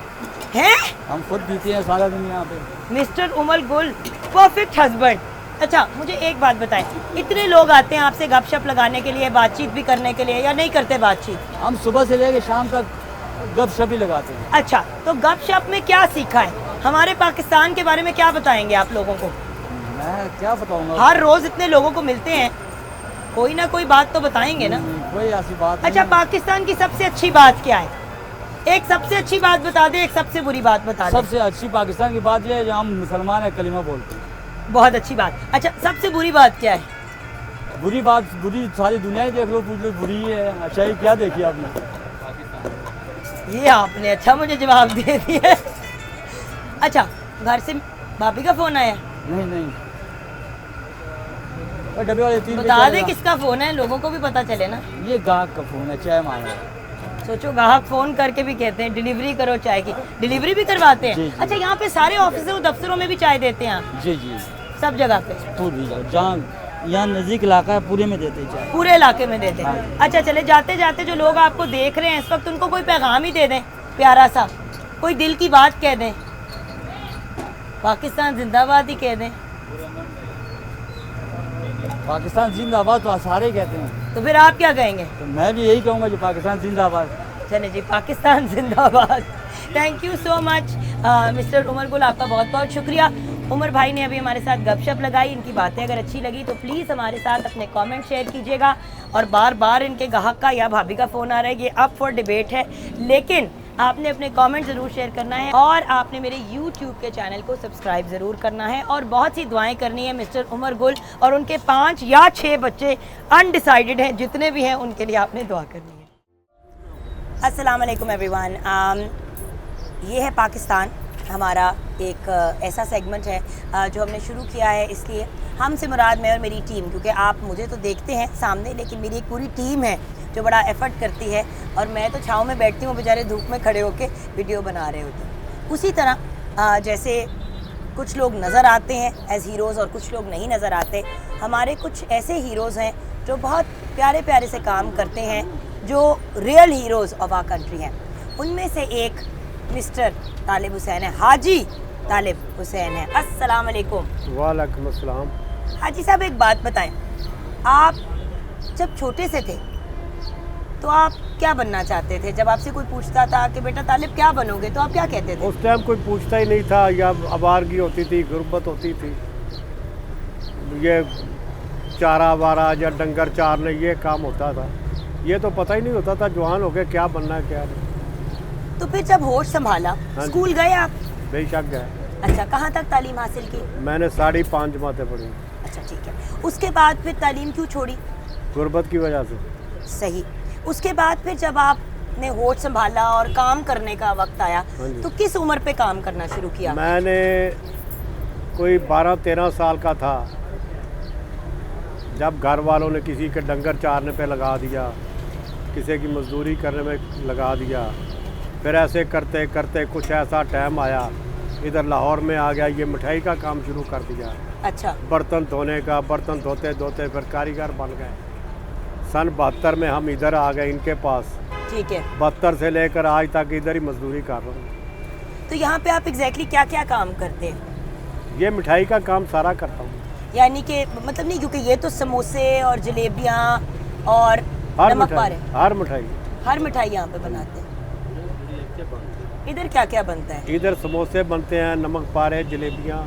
हैं? हम खुद पीते हैं सारा दिन यहाँ पे। मिस्टर उमर गुल, परफेक्ट हस्बैंड। अच्छा मुझे एक बात बताएं, इतने लोग आते हैं आपसे गपशप लगाने के लिए, बातचीत भी करने के लिए, या नहीं करते बातचीत? हम सुबह से लेकर शाम तक गपशप ही लगाते हैं। अच्छा तो गपशप में क्या सीखा है? हमारे पाकिस्तान के बारे में क्या बताएंगे आप लोगों को? मैं क्या बताऊंगा? हर रोज इतने लोगों को मिलते हैं, कोई ना कोई बात तो बताएंगे ना। कोई ऐसी बात अच्छा नहीं। पाकिस्तान की सबसे अच्छी बात क्या है? एक सबसे अच्छी बात बता दे, एक सबसे बुरी बात बता दे। सबसे अच्छी पाकिस्तान की बात यह है जो हम मुसलमान है, कलिमा बोलते हैं। बहुत अच्छी बात। अच्छा सबसे बुरी बात क्या है? बुरी बात, बुरी सारी दुनिया ही देख लो, पूछ लो, बुरी ही है। अच्छा ही क्या देखी आपने? ये आपने अच्छा मुझे जवाब दे दिया। अच्छा घर से भाभी का फोन आया? नहीं नहीं, वो डब्बे वाले 3 बता दे किसका फोन है, लोगों को भी पता चले ना। ये गाहक का फोन है, चाय मांग रहा है। सोचो गाहक फोन करके भी कहते हैं डिलीवरी करो चाय की, डिलीवरी भी करवाते जी, हैं। जी। अच्छा यहाँ पे सारे ऑफिस और दफ्तरों में भी चाय देते हैं आप? जी जी, सब जगह पे पूरी जहाँ यहाँ नज़दीक इलाका है पूरे में देते हैं चाय। पूरे इलाके में देते हैं? हाँ। अच्छा चले जाते जाते जो लोग आपको देख रहे हैं इस वक्त, उनको कोई पैगाम ही दे दें प्यारा सा, कोई दिल की बात कह दें, पाकिस्तान जिंदाबाद ही कह दें, पाकिस्तान जिंदाबाद तो सारे कहते हैं, तो फिर आप क्या कहेंगे? तो मैं भी यही कहूँगा जो पाकिस्तान जिंदाबाद। चले जी, पाकिस्तान जिंदाबाद। Thank you so much mister Umar Gul, आपका बहुत बहुत शुक्रिया। उमर भाई ने अभी हमारे साथ गपशप लगाई, इनकी बातें अगर अच्छी लगी तो प्लीज़ हमारे साथ अपने कमेंट शेयर कीजिएगा। और बार बार इनके ग्राहक का या भाभी का फ़ोन आ रहा है, ये अप फॉर डिबेट है, लेकिन आपने अपने कमेंट ज़रूर शेयर करना है और आपने मेरे YouTube के चैनल को सब्सक्राइब ज़रूर करना है और बहुत सी दुआएं करनी है मिस्टर उमर गुल और उनके 5 या 6 बच्चे अनडिसाइडेड हैं, जितने भी हैं उनके लिए आपने दुआ करनी है। अस्सलाम वालेकुम एवरीवन। ये है पाकिस्तान, हमारा एक ऐसा सेगमेंट है जो हमने शुरू किया है, इसलिए हमसे मुराद मैं और मेरी टीम, क्योंकि आप मुझे तो देखते हैं सामने, लेकिन मेरी एक पूरी टीम है जो बड़ा एफर्ट करती है और मैं तो छाँव में बैठती हूँ, बेचारे धूप में खड़े होकर वीडियो बना रहे होते हैं। उसी तरह जैसे कुछ लोग नज़र आते हैं एज़ हीरोज़ और कुछ लोग नहीं नज़र आते, हमारे कुछ ऐसे हीरोज़ हैं जो बहुत प्यारे प्यारे से काम करते हैं, जो real heroes of our country हैं। उनमें से एक मिस्टर तालिब हुसैन है, हाजी तालिब हुसैन है। अस्सलाम वालेकुम। वालेकुम अस्सलाम। हाजी साहब एक बात बताएं, आप जब छोटे से थे तो आप क्या बनना चाहते थे? जब आपसे कोई पूछता था कि बेटा तालिब क्या बनोगे, तो आप क्या कहते थे? उस टाइम कोई पूछता ही नहीं था, या आवारगी होती थी, गुर्बत होती थी, ये चारा वारा या डंगर चारने ये काम होता था, ये तो पता ही नहीं होता था जवान हो गए क्या बनना है क्या नहीं। तो फिर जब होश संभाला, हाँ स्कूल गए आप? बेशक है, अच्छा, कहाँ तक तालीम हासिल की? मैंने 5.5 जमातें पढ़ी। अच्छा ठीक है, उसके बाद फिर तालीम क्यों छोड़ी? गुर्बत की वजह से। सही। उसके बाद फिर जब आपने होश संभाला और काम करने का वक्त आया, हाँ जी। तो किस उम्र पे काम करना शुरू किया? मैंने कोई 12-13 साल का था जब घर वालों ने किसी के डंगर चारने पे लगा दिया, किसी की मजदूरी करने में लगा दिया। फिर ऐसे करते करते कुछ ऐसा टाइम आया, इधर लाहौर में आ गया, ये मिठाई का काम शुरू कर दिया, अच्छा, बर्तन धोने का। बर्तन धोते धोते फिर कारीगर बन गए। सन 72 में हम इधर आ गए इनके पास। ठीक है। 72 से लेकर आज तक इधर ही मजदूरी कर रहा हूँ। तो यहाँ पे आप एग्जैक्टली क्या क्या काम करते हैं? ये मिठाई का काम सारा करता हूँ। यानी कि मतलब नहीं, क्योंकि ये तो समोसे और जलेबियाँ और हर नमक पारे, मिठाई हर मिठाई यहाँ पे बनाते हैं। इधर क्या क्या बनता है? इधर समोसे बनते हैं, नमक पारे, जलेबियाँ,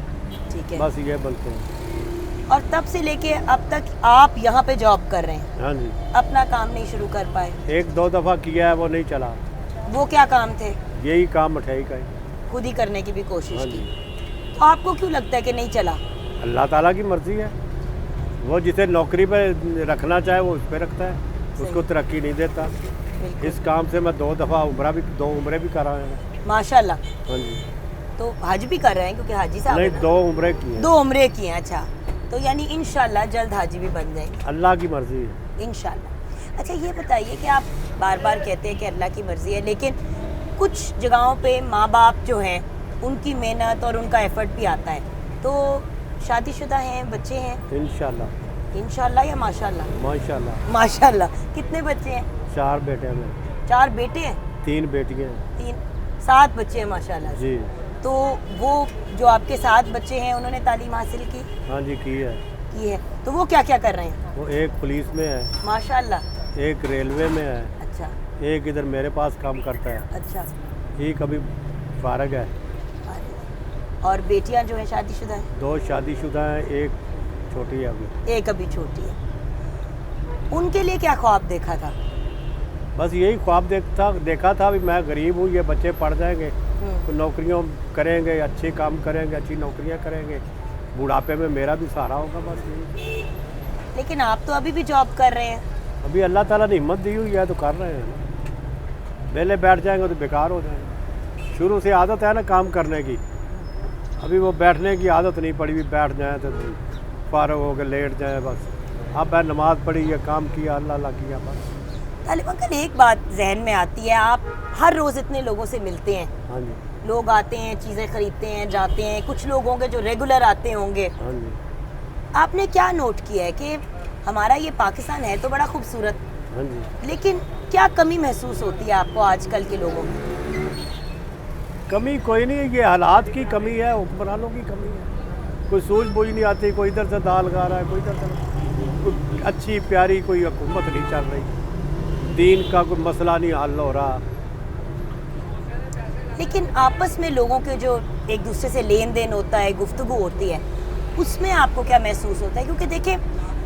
ठीक है। बस ये बनते हैं। और तब से लेके अब तक आप यहाँ पे जॉब कर रहे हैं, हाँ जी। अपना काम नहीं शुरू कर पाए? एक दो दफ़ा किया है, वो नहीं चला। वो क्या काम थे? यही काम मिठाई का ही। खुद ही करने की भी कोशिश हाँ की, जी। तो आपको क्यों लगता है कि नहीं चला? अल्लाह ताला की मर्ज़ी है, वो जिसे नौकरी पे रखना चाहे वो उस पर रखता है, उसको तरक्की नहीं देता। बिल्कुल। इस काम से मैं 2 दफ़ा दो उम्रे भी कर रहा हूँ। माशाल्लाह। हाँ जी। तो हज भी कर रहे हैं क्योंकि हाजी साहब नहीं, हैं ना? 2 उम्रे की हैं। 2 उम्रे की हैं। अच्छा, तो यानी इंशाल्लाह जल्द हाजी भी बन जाएंगे अल्लाह की मर्ज़ी है। इंशाल्लाह। अच्छा, ये बताइए कि आप बार बार कहते हैं कि अल्लाह की मर्ज़ी है, लेकिन कुछ जगहों पे माँ बाप जो हैं उनकी मेहनत और उनका एफर्ट भी आता है। तो शादीशुदा हैं, बच्चे हैं? इंशाल्लाह। इंशाल्लाह या माशाल्लाह? माशाल्लाह। माशाल्लाह। कितने बच्चे हैं? 4 बेटे हैं मेरे। 4 बेटे हैं? 3 बेटियाँ हैं। 3, 7 बच्चे हैं माशाल्लाह से। जी। तो वो जो आपके 7 बच्चे हैं उन्होंने तालीम हासिल की हाँ जी, की है। तो वो क्या क्या कर रहे हैं? वो एक पुलिस में है, माशाल्लाह। एक रेलवे में है, अच्छा एक इधर मेरे पास काम करता है। अच्छा। एक अभी फारग है। और बेटियां जो हैं शादीशुदा हैं? 2 शादीशुदा हैं, एक छोटी है अभी। एक अभी छोटी है। उनके लिए क्या ख्वाब देखा था? बस यही ख्वाब देखा था भी मैं गरीब हूँ, ये बच्चे पढ़ जाएंगे तो नौकरियों करेंगे, अच्छे काम करेंगे, अच्छी नौकरियाँ करेंगे, बुढ़ापे में मेरा भी सहारा होगा। बस यही। लेकिन आप तो अभी भी जॉब कर रहे हैं। अभी अल्लाह ताला ने हिम्मत दी हुई है तो कर रहे हैं। पहले बैठ जाएंगे तो बेकार हो जाएंगे। शुरू से आदत है ना काम करने की, अभी वो बैठने की आदत नहीं पड़ी, भी बैठ जाए तो फारग हो के लेट जाए बस। अब मैं नमाज़ पढ़ी, ये काम किया, अल्लाह अल्लाह किया बस। तालिब अंकल, एक बात जहन में आती है, आप हर रोज़ इतने लोगों से मिलते हैं, हाँ जी। लोग आते हैं, चीज़ें खरीदते हैं, जाते हैं, कुछ लोग होंगे जो रेगुलर आते होंगे। हाँ जी। आपने क्या नोट किया है कि हमारा ये पाकिस्तान है तो बड़ा खूबसूरत, हाँ जी। लेकिन क्या कमी महसूस होती है आपको आजकल के लोगों में? कमी कोई नहीं है, ये हालात की कमी है, हुक्मरानों की कमी है। कोई सूझबूझ नहीं आती, कोई इधर से दाल गा रहा है, कोई इधर से, कोई अच्छी प्यारी कोई हुकूमत नहीं चल रही, दीन का कोई मसला नहीं हल हो रहा। लेकिन आपस में लोगों के जो एक दूसरे से लेन देन होता है, गुफ्तगू होती है, उसमें आपको क्या महसूस होता है? क्योंकि देखिए,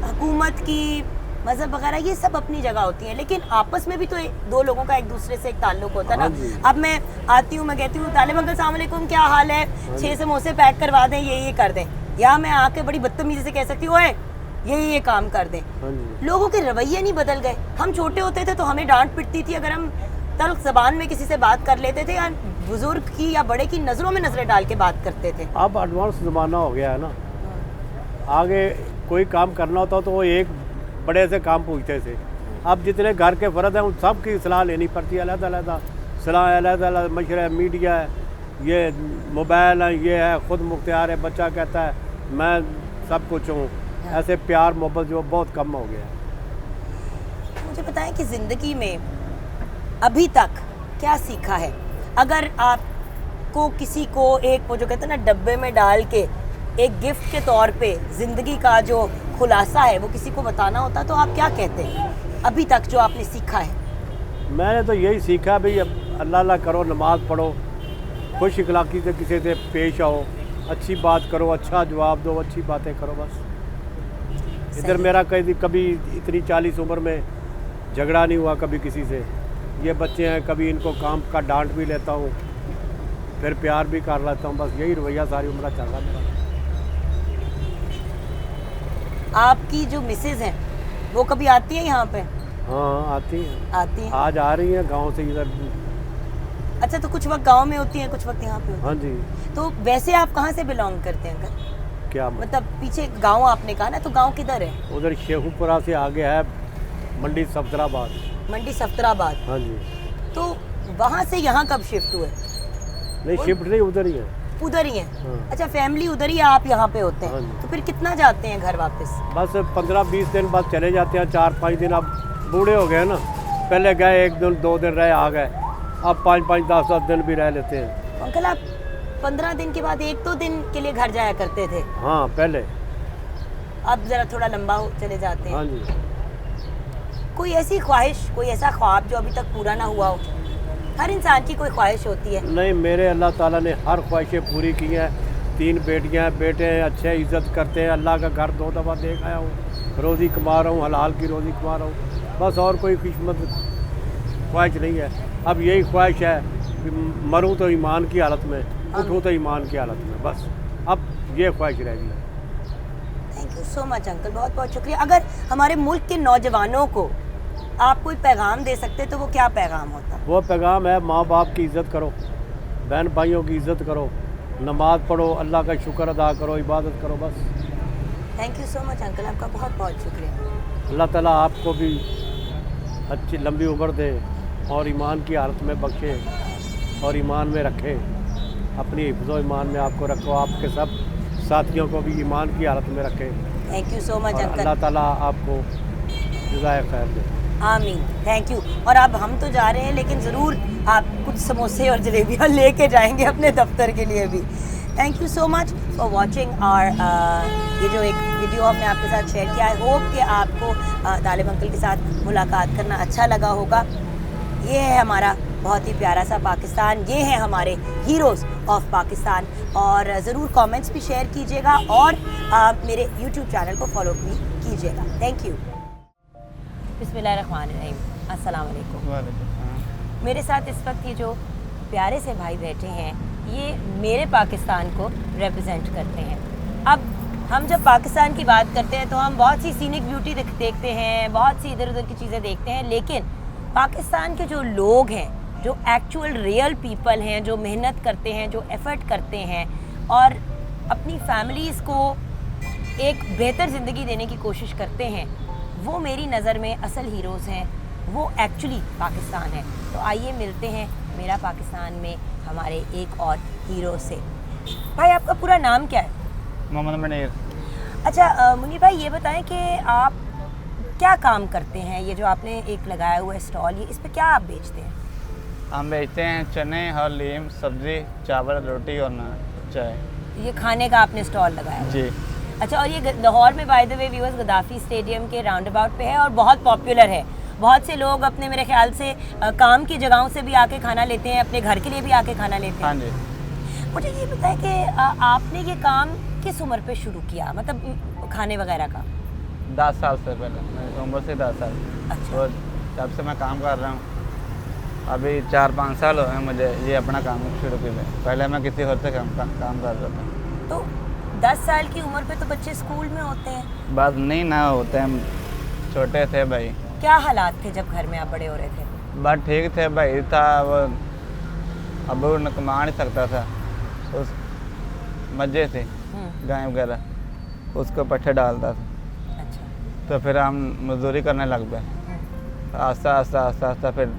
हुकूमत की, मज़हब वगैरह ये सब अपनी जगह होती हैं, लेकिन आपस में भी तो 2 लोगों का एक दूसरे से एक ताल्लुक होता है हाँ ना। जी। अब मैं आती हूँ, मैं कहती हूँ तालिब अंकल अस्सलाम वालेकुम, क्या हाल है, 6 समोसे पैक करवा दें, ये कर दें, या मैं आके बड़ी बदतमीजी से कह सकती हूँ ओए ये काम कर दें। हाँ जी। लोगों के रवैये नहीं बदल गए। हम छोटे होते थे तो हमें डांट पिटती थी अगर हम तल्ख ज़बान में किसी से बात कर लेते थे, या बुजुर्ग की या बड़े की नज़रों में नज़रें डाल के बात करते थे। अब एडवांस ज़माना हो गया है ना, आगे कोई काम करना होता तो वो एक बड़े से काम पूछते थे। अब जितने घर के फ़र्द हैं उन सब की सलाह लेनी पड़ती है, अलग-अलग सलाह, अलग-अलग मशवरे, मीडिया है, ये मोबाइल है, ये है, ख़ुद मुख्तियार है, बच्चा कहता है मैं सब कुछ हूँ। ऐसे प्यार मोहब्बत जो बहुत कम हो गया है। मुझे बताएं कि ज़िंदगी में अभी तक क्या सीखा है? अगर आपको किसी को एक वो जो कहते हैं ना डब्बे में डाल के एक गिफ्ट के तौर पे ज़िंदगी का जो खुलासा है वो किसी को बताना होता तो आप क्या कहते हैं अभी तक जो आपने सीखा है? मैंने तो यही सीखा भाई, अब अल्लाह अल्लाह करो, नमाज़ पढ़ो, खुश इखलाकी से किसी से पेश आओ, अच्छी बात करो, अच्छा जवाब दो, अच्छी बातें करो बस। इधर मेरा कभी इतनी 40 उम्र में झगड़ा नहीं हुआ कभी किसी से। ये बच्चे हैं, कभी इनको काम का डांट भी लेता हूँ, फिर प्यार भी कर लेता हूँ, बस यही रवैया सारी उम्र चल रहा मेरा। आपकी जो मिसेज हैं वो कभी आती है यहाँ पे? हाँ आती हैं, आती हैं। आज आ रही हैं गांव से इधर। अच्छा, तो कुछ वक्त गांव में होती हैं, कुछ वक्त यहाँ पे होती हाँ जी। हैं। तो वैसे आप कहाँ से बिलोंग करते हैं अंकल? क्या मतलब पीछे गांव आपने कहा ना, तो गांव किधर है? उधर शेखुपुरा से आगे है मंडी सफदराबाद। मंडी सफदराबाद। हाँ जी। तो वहाँ से यहाँ कब शिफ्ट हुए? नहीं शिफ्ट नहीं, उधर ही है। उधर ही है। हाँ। अच्छा, फैमिली उधर ही है, आप यहाँ पे होते हाँ हैं। जी। तो फिर कितना जाते हैं घर वापस? बस 15-20 दिन बाद चले जाते हैं, 4-5 दिन। अब बूढ़े हो गए ना, पहले गए 1 दिन 2 दिन रहे आ गए, अब 5-5 10-10 दिन भी रह लेते हैं। अंकल, आप 15 दिन के बाद 1-2 दिन के लिए घर जाया करते थे, हाँ पहले। अब ज़रा थोड़ा लंबा चले जाते हैं। हाँ जी। कोई ऐसी ख्वाहिश, कोई ऐसा ख्वाब जो अभी तक पूरा ना हुआ हो? हर इंसान की कोई ख्वाहिश होती है। नहीं, मेरे अल्लाह ताला ने हर ख्वाहिशें पूरी की हैं। 3 बेटियां बेटे हैं, अच्छे इज्जत करते हैं। अल्लाह का घर 2 दफ़ा देख आया हूँ, रोज़ी कमा रहा हूँ, हलाल की रोज़ी कमा रहा हूँ, बस और कोई किस्मत ख्वाहिश नहीं है। अब यही ख्वाहिश है कि मरूँ तो ईमान की हालत में, उठूँ तो ईमान की हालत में, बस अब ये ख्वाहिश रह गई है। Thank you so much uncle, बहुत बहुत शुक्रिया। अगर हमारे मुल्क के नौजवानों को आप कोई पैगाम दे सकते तो वो क्या पैगाम होता? वो पैगाम है, माँ बाप की इज़्ज़त करो, बहन भाइयों की इज़्ज़त करो, नमाज़ पढ़ो, अल्लाह का शुक्र अदा करो, इबादत करो, बस। Thank you so much uncle, आपका बहुत बहुत शुक्रिया। अल्लाह ताला आपको भी अच्छी लंबी उम्र दे और ईमान की हालत में बख्शे और ईमान में रखे, अपनी हिफ्ज़ो ईमान में आपको रखो, आपके सब साथियों को भी ईमान की हालत में रखे। थैंक यू सो मच और अंकल। अल्लाह ताला आपको जज़ाए खैर दे। आमीन, थैंक यू। और अब हम तो जा रहे हैं, लेकिन ज़रूर आप कुछ समोसे और जलेबियाँ लेके जाएंगे अपने दफ्तर के लिए भी। Thank you so much for watching और ये जो एक वीडियो हमने आपके साथ शेयर किया, आई होप कि आपको तालिब अंकल के साथ मुलाकात करना अच्छा लगा होगा। ये है हमारा बहुत ही प्यारा सा पाकिस्तान, ये हैं हमारे हीरोज़ ऑफ पाकिस्तान। और ज़रूर कमेंट्स भी शेयर कीजिएगा और मेरे यूट्यूब चैनल को फॉलो भी कीजिएगा। Thank you. बिस्मिल्लाहिर्रहमानिर्रहीम, अस्सलाम वालेकुम। मेरे साथ इस वक्त ये जो प्यारे से भाई बैठे हैं, ये मेरे पाकिस्तान को रिप्रेजेंट करते हैं। अब हम जब पाकिस्तान की बात करते हैं तो हम बहुत सी सीनिक ब्यूटी देखते हैं, बहुत सी इधर उधर की चीज़ें देखते हैं, लेकिन पाकिस्तान के जो लोग हैं, जो एक्चुअल रियल पीपल हैं, जो मेहनत करते हैं, जो एफ़र्ट करते हैं और अपनी फैमिलीज़ को एक बेहतर ज़िंदगी देने की कोशिश करते हैं, वो मेरी नज़र में असल हीरोज़ हैं, वो एक्चुअली पाकिस्तान है। तो आइए मिलते हैं मेरा पाकिस्तान में हमारे एक और हीरो से। भाई आपका पूरा नाम क्या है? मोहम्मद मुनीर। अच्छा मुनीर भाई, ये बताएं कि आप क्या काम करते हैं? ये जो आपने एक लगाया हुआ है स्टॉल, ये इस पे क्या आप बेचते हैं? हम बेचते हैं चने, हलीम, सब्ज़ी, चावल, रोटी और नान, चाय। ये खाने का आपने स्टॉल लगाया है? जी। अच्छा, और ये लाहौर में by the way viewers Gaddafi stadium के राउंड अबाउट पे है और बहुत पॉपुलर है। बहुत से लोग अपने मेरे ख्याल से काम की जगहों से भी आके खाना लेते हैं, अपने घर के लिए भी आके खाना लेते हैं। हाँ जी। मुझे ये बताएं कि आपने ये काम किस उम्र पे शुरू किया, मतलब खाने वगैरह का? 10 साल से पहले, मेरी उम्र से 10 साल। अच्छा। तो जब से मैं काम कर रहा हूँ, अभी 4-5 साल हो गए मुझे ये अपना काम शुरू किए। पहले मैं किसी और से काम कर रहा था। तो 10 साल की उम्र पे तो बच्चे स्कूल में होते हैं। बस नहीं ना होते, हम छोटे थे भाई। क्या हालात थे जब घर में आप बड़े हो रहे थे? बस ठीक थे भाई, था वो अब वो कमा नहीं सकता था, उस मजे से गाय वगैरह उसको पट्टे डालता था। अच्छा। तो फिर हम मजदूरी करने लग गए। आस्ता आस्ता आस्ता आस्ता फिर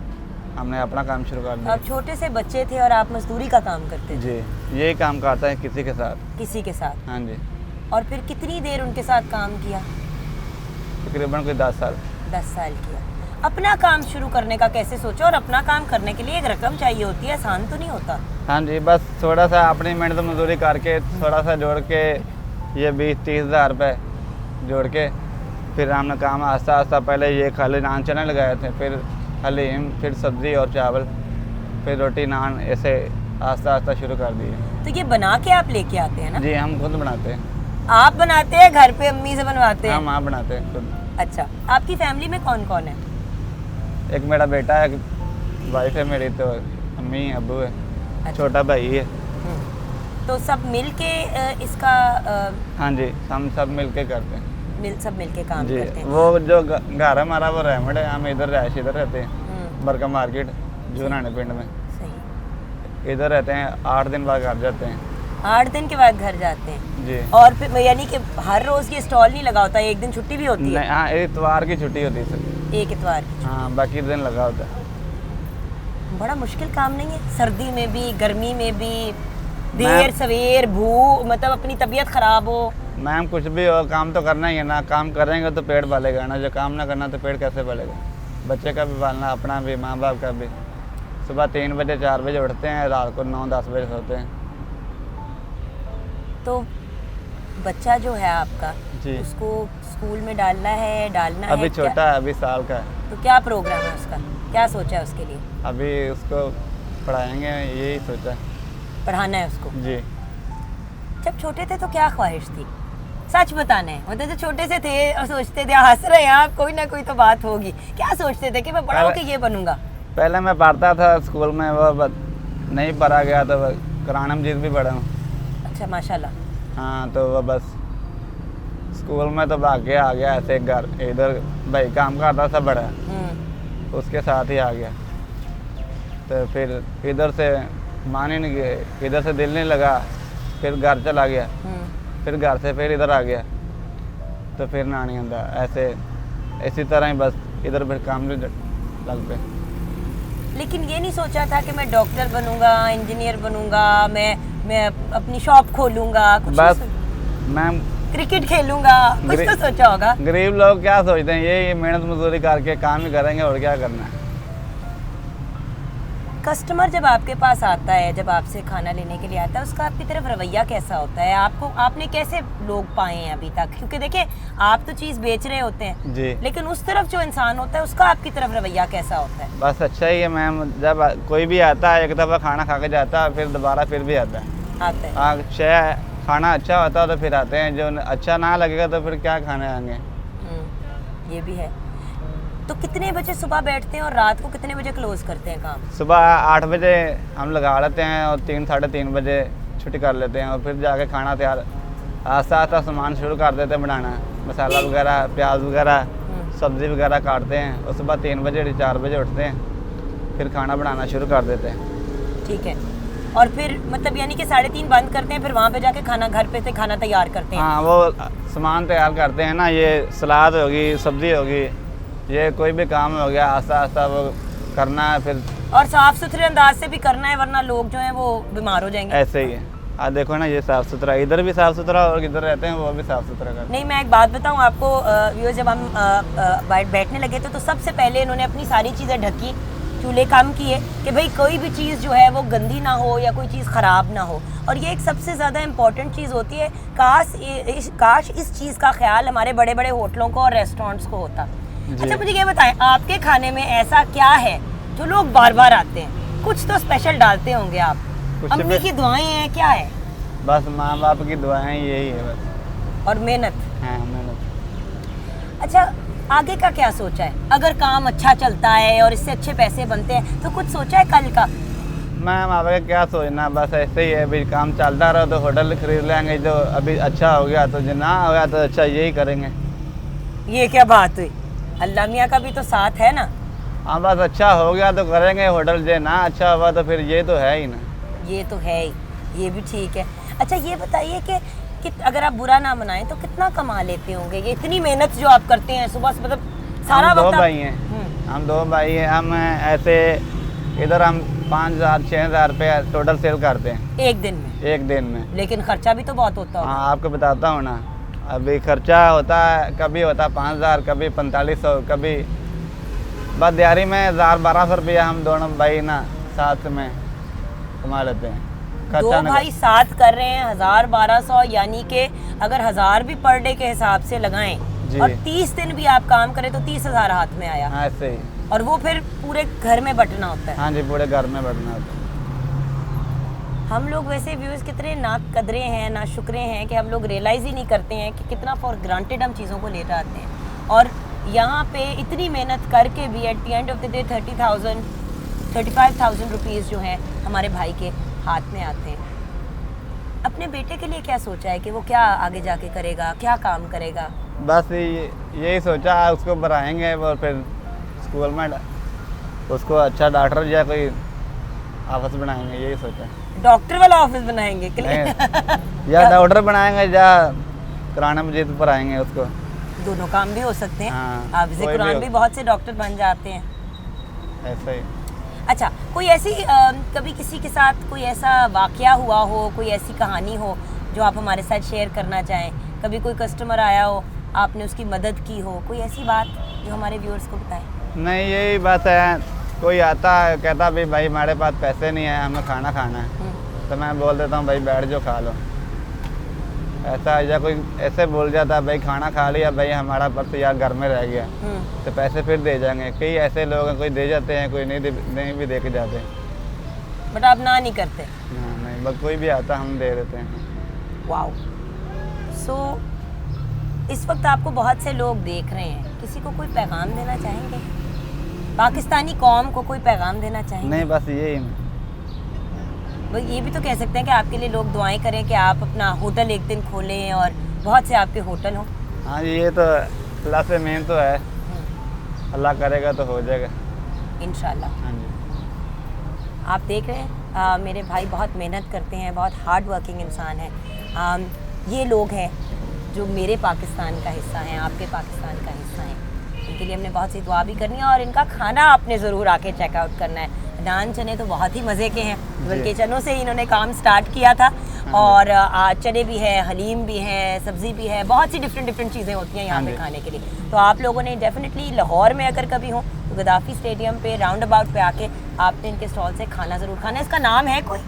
हमने अपना काम शुरू कर दिया। आप छोटे से बच्चे थे और आप मजदूरी का काम करते थे? जी, यही काम करता है किसी के साथ। किसी के साथ? हाँ जी। और फिर कितनी देर उनके साथ काम किया? तकरीबन कोई 10 साल। 10 साल किया। अपना काम शुरू करने का कैसे सोचा? और अपना काम करने के लिए एक रकम चाहिए होती है, आसान तो नहीं होता। हाँ जी, बस थोड़ा सा अपनी मेहनत मजदूरी करके थोड़ा सा जोड़ के ये 20-30 हज़ार रुपये जोड़ के फिर हमने काम आस्ता आस्ता, पहले ये खाली नान चने लगाए थे, फिर हलीम, फिर सब्ज़ी और चावल, फिर रोटी नान, ऐसे आस्ता आस्ता शुरू कर दिए। तो ये बना के आप लेके आते हैं ना? जी, हम खुद बनाते हैं। आप बनाते हैं, घर पे अम्मी से बनवाते हैं? हम आप बनाते हैं खुद। अच्छा, आपकी फैमिली में कौन कौन है? एक मेरा बेटा है, वाइफ है मेरी, तो अम्मी अब्बू है, छोटा भाई है। तो सब मिल के इसका हाँ जी, हम सब मिल के करते हैं। सब मिल के काम जी। करते हैं। वो जो घर है हमारा वो रहमड़ है, हम इधर रैश इधर रहते हैं, बरका मार्केट जूनाने पिंड में। सही। इधर रहते हैं, 8 दिन बाद घर जाते हैं। 8 दिन के बाद घर जाते हैं? जी। और फिर यानी कि हर रोज़ ये स्टॉल नहीं लगा होता, एक दिन छुट्टी भी होती है? नहीं, हाँ, इतवार की छुट्टी होती है सर। एक इतवार की? हाँ, बाकी दिन लगा होता है। बड़ा मुश्किल काम नहीं है? सर्दी में भी, गर्मी में भी, देर सवेर, भूख, मतलब अपनी तबीयत ख़राब हो? मैम कुछ भी हो, काम तो करना ही है ना। काम करेंगे तो पेट पालेगा ना, जो काम ना करना तो पेट कैसे पालेगा? बच्चे का भी पालना, अपना भी, माँ बाप का भी। सुबह 3 बजे 4 बजे उठते हैं, रात को 9-10 बजे सोते हैं। तो बच्चा जो है आपका, जी, उसको स्कूल में डालना है अभी छोटा है, अभी साल का है। तो क्या प्रोग्राम है उसका, क्या सोचा है उसके लिए? अभी उसको पढ़ाएंगे, यही सोचा है। पढ़ाना है उसको? जी। जब छोटे थे तो क्या ख्वाहिश थी, सच बताना है, मतलब जब छोटे से थे और सोचते थे, हंस रहे हैं आप, कोई ना कोई तो बात होगी, क्या सोचते थे कि मैं बड़ा होके ये बनूंगा? पहले मैं पढ़ता था स्कूल में, वो नहीं पढ़ा गया तो कराना मजीद भी पढ़ा हूँ। अच्छा माशाल्लाह। हाँ, तो वो बस स्कूल में तो भाग के आ गया ऐसे घर, इधर भाई काम करता था बड़ा, उसके साथ ही आ गया। तो फिर इधर से मान ही नहीं गए, इधर से दिल नहीं लगा, फिर घर चला गया, फिर घर से फिर इधर आ गया, तो फिर ना नहीं आंदा, ऐसे इसी तरह ही बस इधर फिर काम नहीं लग पे। लेकिन ये नहीं सोचा था कि मैं डॉक्टर बनूंगा, इंजीनियर बनूंगा, मैं अपनी शॉप खोलूंगा, कुछ बस नहीं मैं क्रिकेट खेलूंगा, कुछ तो सोचा होगा? गरीब लोग क्या सोचते हैं, ये मेहनत मजदूरी करके काम ही करेंगे और क्या करना है। कस्टमर जब आपके पास आता है, जब आपसे खाना लेने के लिए आता है, उसका आपकी तरफ रवैया कैसा होता है? आपने कैसे लोग पाए हैं अभी तक? क्योंकि देखिए आप तो चीज़ बेच रहे होते हैं जी, लेकिन उस तरफ जो इंसान होता है उसका आपकी तरफ रवैया कैसा होता है? बस अच्छा ही है मैम, जब कोई भी आता है एक दफ़ा खाना खा के जाता है, फिर दोबारा फिर भी आता है। आता है। अच्छा खाना अच्छा होता है तो फिर आते हैं, जो अच्छा ना लगेगा तो फिर क्या खाने आएंगे। ये भी है। तो कितने बजे सुबह बैठते हैं और रात को कितने बजे क्लोज करते हैं काम? सुबह 8 बजे हम लगा लेते हैं और 3 साढ़े 3 बजे छुट्टी कर लेते हैं, और फिर जाके खाना तैयार आस्ता आस्ता सामान शुरू कर देते हैं बनाना, मसाला वगैरह, प्याज वगैरह, सब्ज़ी वगैरह काटते हैं, और सुबह 3 बजे 4 बजे उठते हैं, फिर खाना बनाना शुरू कर देते हैं। ठीक है। और फिर मतलब यानी कि 3:30 बंद करते हैं, फिर वहाँ पे जाके खाना घर पे से खाना तैयार करते हैं? हाँ, वो सामान तैयार करते हैं ना, ये सलाद होगी, सब्ज़ी होगी, ये कोई भी काम हो गया, आस्ता आस्ता वो करना है फिर। और साफ सुथरे अंदाज से भी करना है, वरना लोग जो हैं वो बीमार हो जाएंगे। ऐसे ही है। आप देखो ना, ये साफ़ सुथरा, इधर भी साफ़ सुथरा और इधर रहते हैं वो भी साफ़ सुथरा करते हैं। नहीं, मैं एक बात बताऊं आपको व्यूअर्स, जब हम बैठने लगे थे तो सबसे पहले इन्होंने अपनी सारी चीज़ें ढकी, चूल्हे कम किए कि भाई कोई भी चीज़ जो है वो गंदी ना हो या कोई चीज़ ख़राब ना हो। और ये एक सबसे ज़्यादा इम्पॉर्टेंट चीज़ होती है। काश इस चीज़ का ख्याल हमारे बड़े बड़े होटलों को और रेस्टोरेंट्स को होता। अच्छा मुझे ये बताएं, आपके खाने में ऐसा क्या है जो लोग बार बार आते हैं? कुछ तो स्पेशल डालते होंगे आप, अम्मी की दुआएं हैं, क्या है? बस माँ बाप की दुआएं यही है बस, और मेहनत। हाँ मेहनत। अच्छा, आगे का क्या सोचा है? अगर काम अच्छा चलता है और इससे अच्छे पैसे बनते हैं तो कुछ सोचा है कल का? मैम आगे क्या सोचना, बस ऐसे ही है, अभी काम चलता रहा तो होटल खरीद लेंगे, जो अभी अच्छा हो गया तो, जो ना हो गया तो अच्छा यही करेंगे। ये क्या बात हुई? अल्लाह मियाँ का भी तो साथ है ना। हाँ, बस अच्छा हो गया तो करेंगे होटल, जो ना अच्छा हुआ तो फिर ये तो है ही ना। ये तो है ही, ये भी ठीक है। अच्छा ये बताइए कि अगर आप बुरा ना मनाएं तो कितना कमा लेते होंगे? ये इतनी मेहनत जो आप करते हैं सुबह से, मतलब सारा हम वक्त दो भाई हैं, हम 2 भाई हैं, हम ऐसे इधर हम 5,000-6,000 रुपये टोटल सेल करते हैं एक दिन में। एक दिन में। लेकिन खर्चा भी तो बहुत होता होगा। हाँ, आपको बताता हूँ ना, अभी खर्चा होता है, कभी होता है 5,000, कभी 4500, कभी बस दिहाड़ी में 1,000-1,200 रुपया हम दोनों भाई ना साथ में कमा लेते हैं। दो भाई साथ कर रहे हैं 1,000-1,200, यानी कि अगर 1,000 भी पर डे के हिसाब से लगाएं और 30 दिन भी आप काम करें तो 30,000 हाथ में आया। हाँ, ऐसे ही। और वो फिर पूरे घर में बंटना होता है। हाँ जी, पूरे घर में बंटना होता है। हम लोग वैसे व्यूज़ कितने ना कदरे हैं, ना शुक्रे हैं कि हम लोग रियलाइज़ ही नहीं करते हैं कि कितना फॉर ग्रांटेड हम चीज़ों को ले जाते हैं। और यहाँ पे इतनी मेहनत करके भी at the end of the day 35,000 rupees जो हैं हमारे भाई के हाथ में आते हैं। अपने बेटे के लिए क्या सोचा है कि वो क्या आगे जाके करेगा, क्या काम करेगा? बस यही सोचा है, उसको बढ़ाएंगे और फिर स्कूल में उसको अच्छा डॉक्टर या कोई ऑफिस बनाएंगे, यही सोचा। डॉक्टर वाला ऑफिस बनाएंगे या डॉक्टर बनाएंगे या कुरान मजीद पढ़ाएंगे उसको। दोनों काम भी हो सकते हैं। हाँ, हाफिज़ कुरान भी बहुत से डॉक्टर बन जाते हैं। ऐसा ही। अच्छा, कोई ऐसी कभी किसी के साथ कोई ऐसा वाकया हुआ हो, कोई ऐसी कहानी हो जो आप हमारे साथ शेयर करना चाहें? कभी कोई कस्टमर आया हो, आपने उसकी मदद की हो, कोई ऐसी बात जो हमारे व्यूअर्स को बताएं? नहीं, यही बात है, कोई आता है कहता भी भाई हमारे पास पैसे नहीं है, हमें खाना खाना है, तो मैं बोल देता हूँ भाई बैठ जाओ खा लो। ऐसा या कोई ऐसे बोल जाता है भाई खाना खा लिया भाई, हमारा पर्स यार घर में रह गया, तो पैसे फिर दे जाएंगे। कई ऐसे लोग हैं, कोई दे जाते हैं, कोई नहीं भी दे के जाते। बट आप ना नहीं करते? नहीं, बस कोई भी आता हम दे देते हैं। वाओ। सो इस वक्त आपको बहुत से लोग देख रहे हैं, किसी को कोई पैगाम देना चाहेंगे? पाकिस्तानी कौम को कोई पैगाम देना चाहेंगे? नहीं, बस यही। ये भी तो कह सकते हैं कि आपके लिए लोग दुआएं करें कि आप अपना होटल एक दिन खोलें और बहुत से आपके होटल हों। हाँ जी, ये तो अल्लाह से मेन तो है, अल्लाह करेगा तो हो जाएगा इंशाल्लाह। हाँ जी। आप देख रहे हैं मेरे भाई बहुत मेहनत करते हैं, बहुत हार्ड वर्किंग इंसान हैं। ये लोग हैं जो मेरे पाकिस्तान का हिस्सा हैं, आपके पाकिस्तान का हिस्सा हैं। इनके लिए हमने बहुत सी दुआ भी करनी है और इनका खाना आपने ज़रूर आके चेकआउट करना है। नान चने तो बहुत ही मज़े के हैं, बल्कि चनों से ही इन्होंने काम स्टार्ट किया था। और चने भी है, हलीम भी है, सब्ज़ी भी है, बहुत सी डिफरेंट चीज़ें होती हैं यहाँ पे खाने के लिए। तो आप लोगों ने डेफिनेटली लाहौर में अगर कभी हो तो गद्दाफ़ी स्टेडियम पे राउंड अबाउट पे आके आपने इनके स्टॉल से खाना ज़रूर खाना है। इसका नाम है कोई?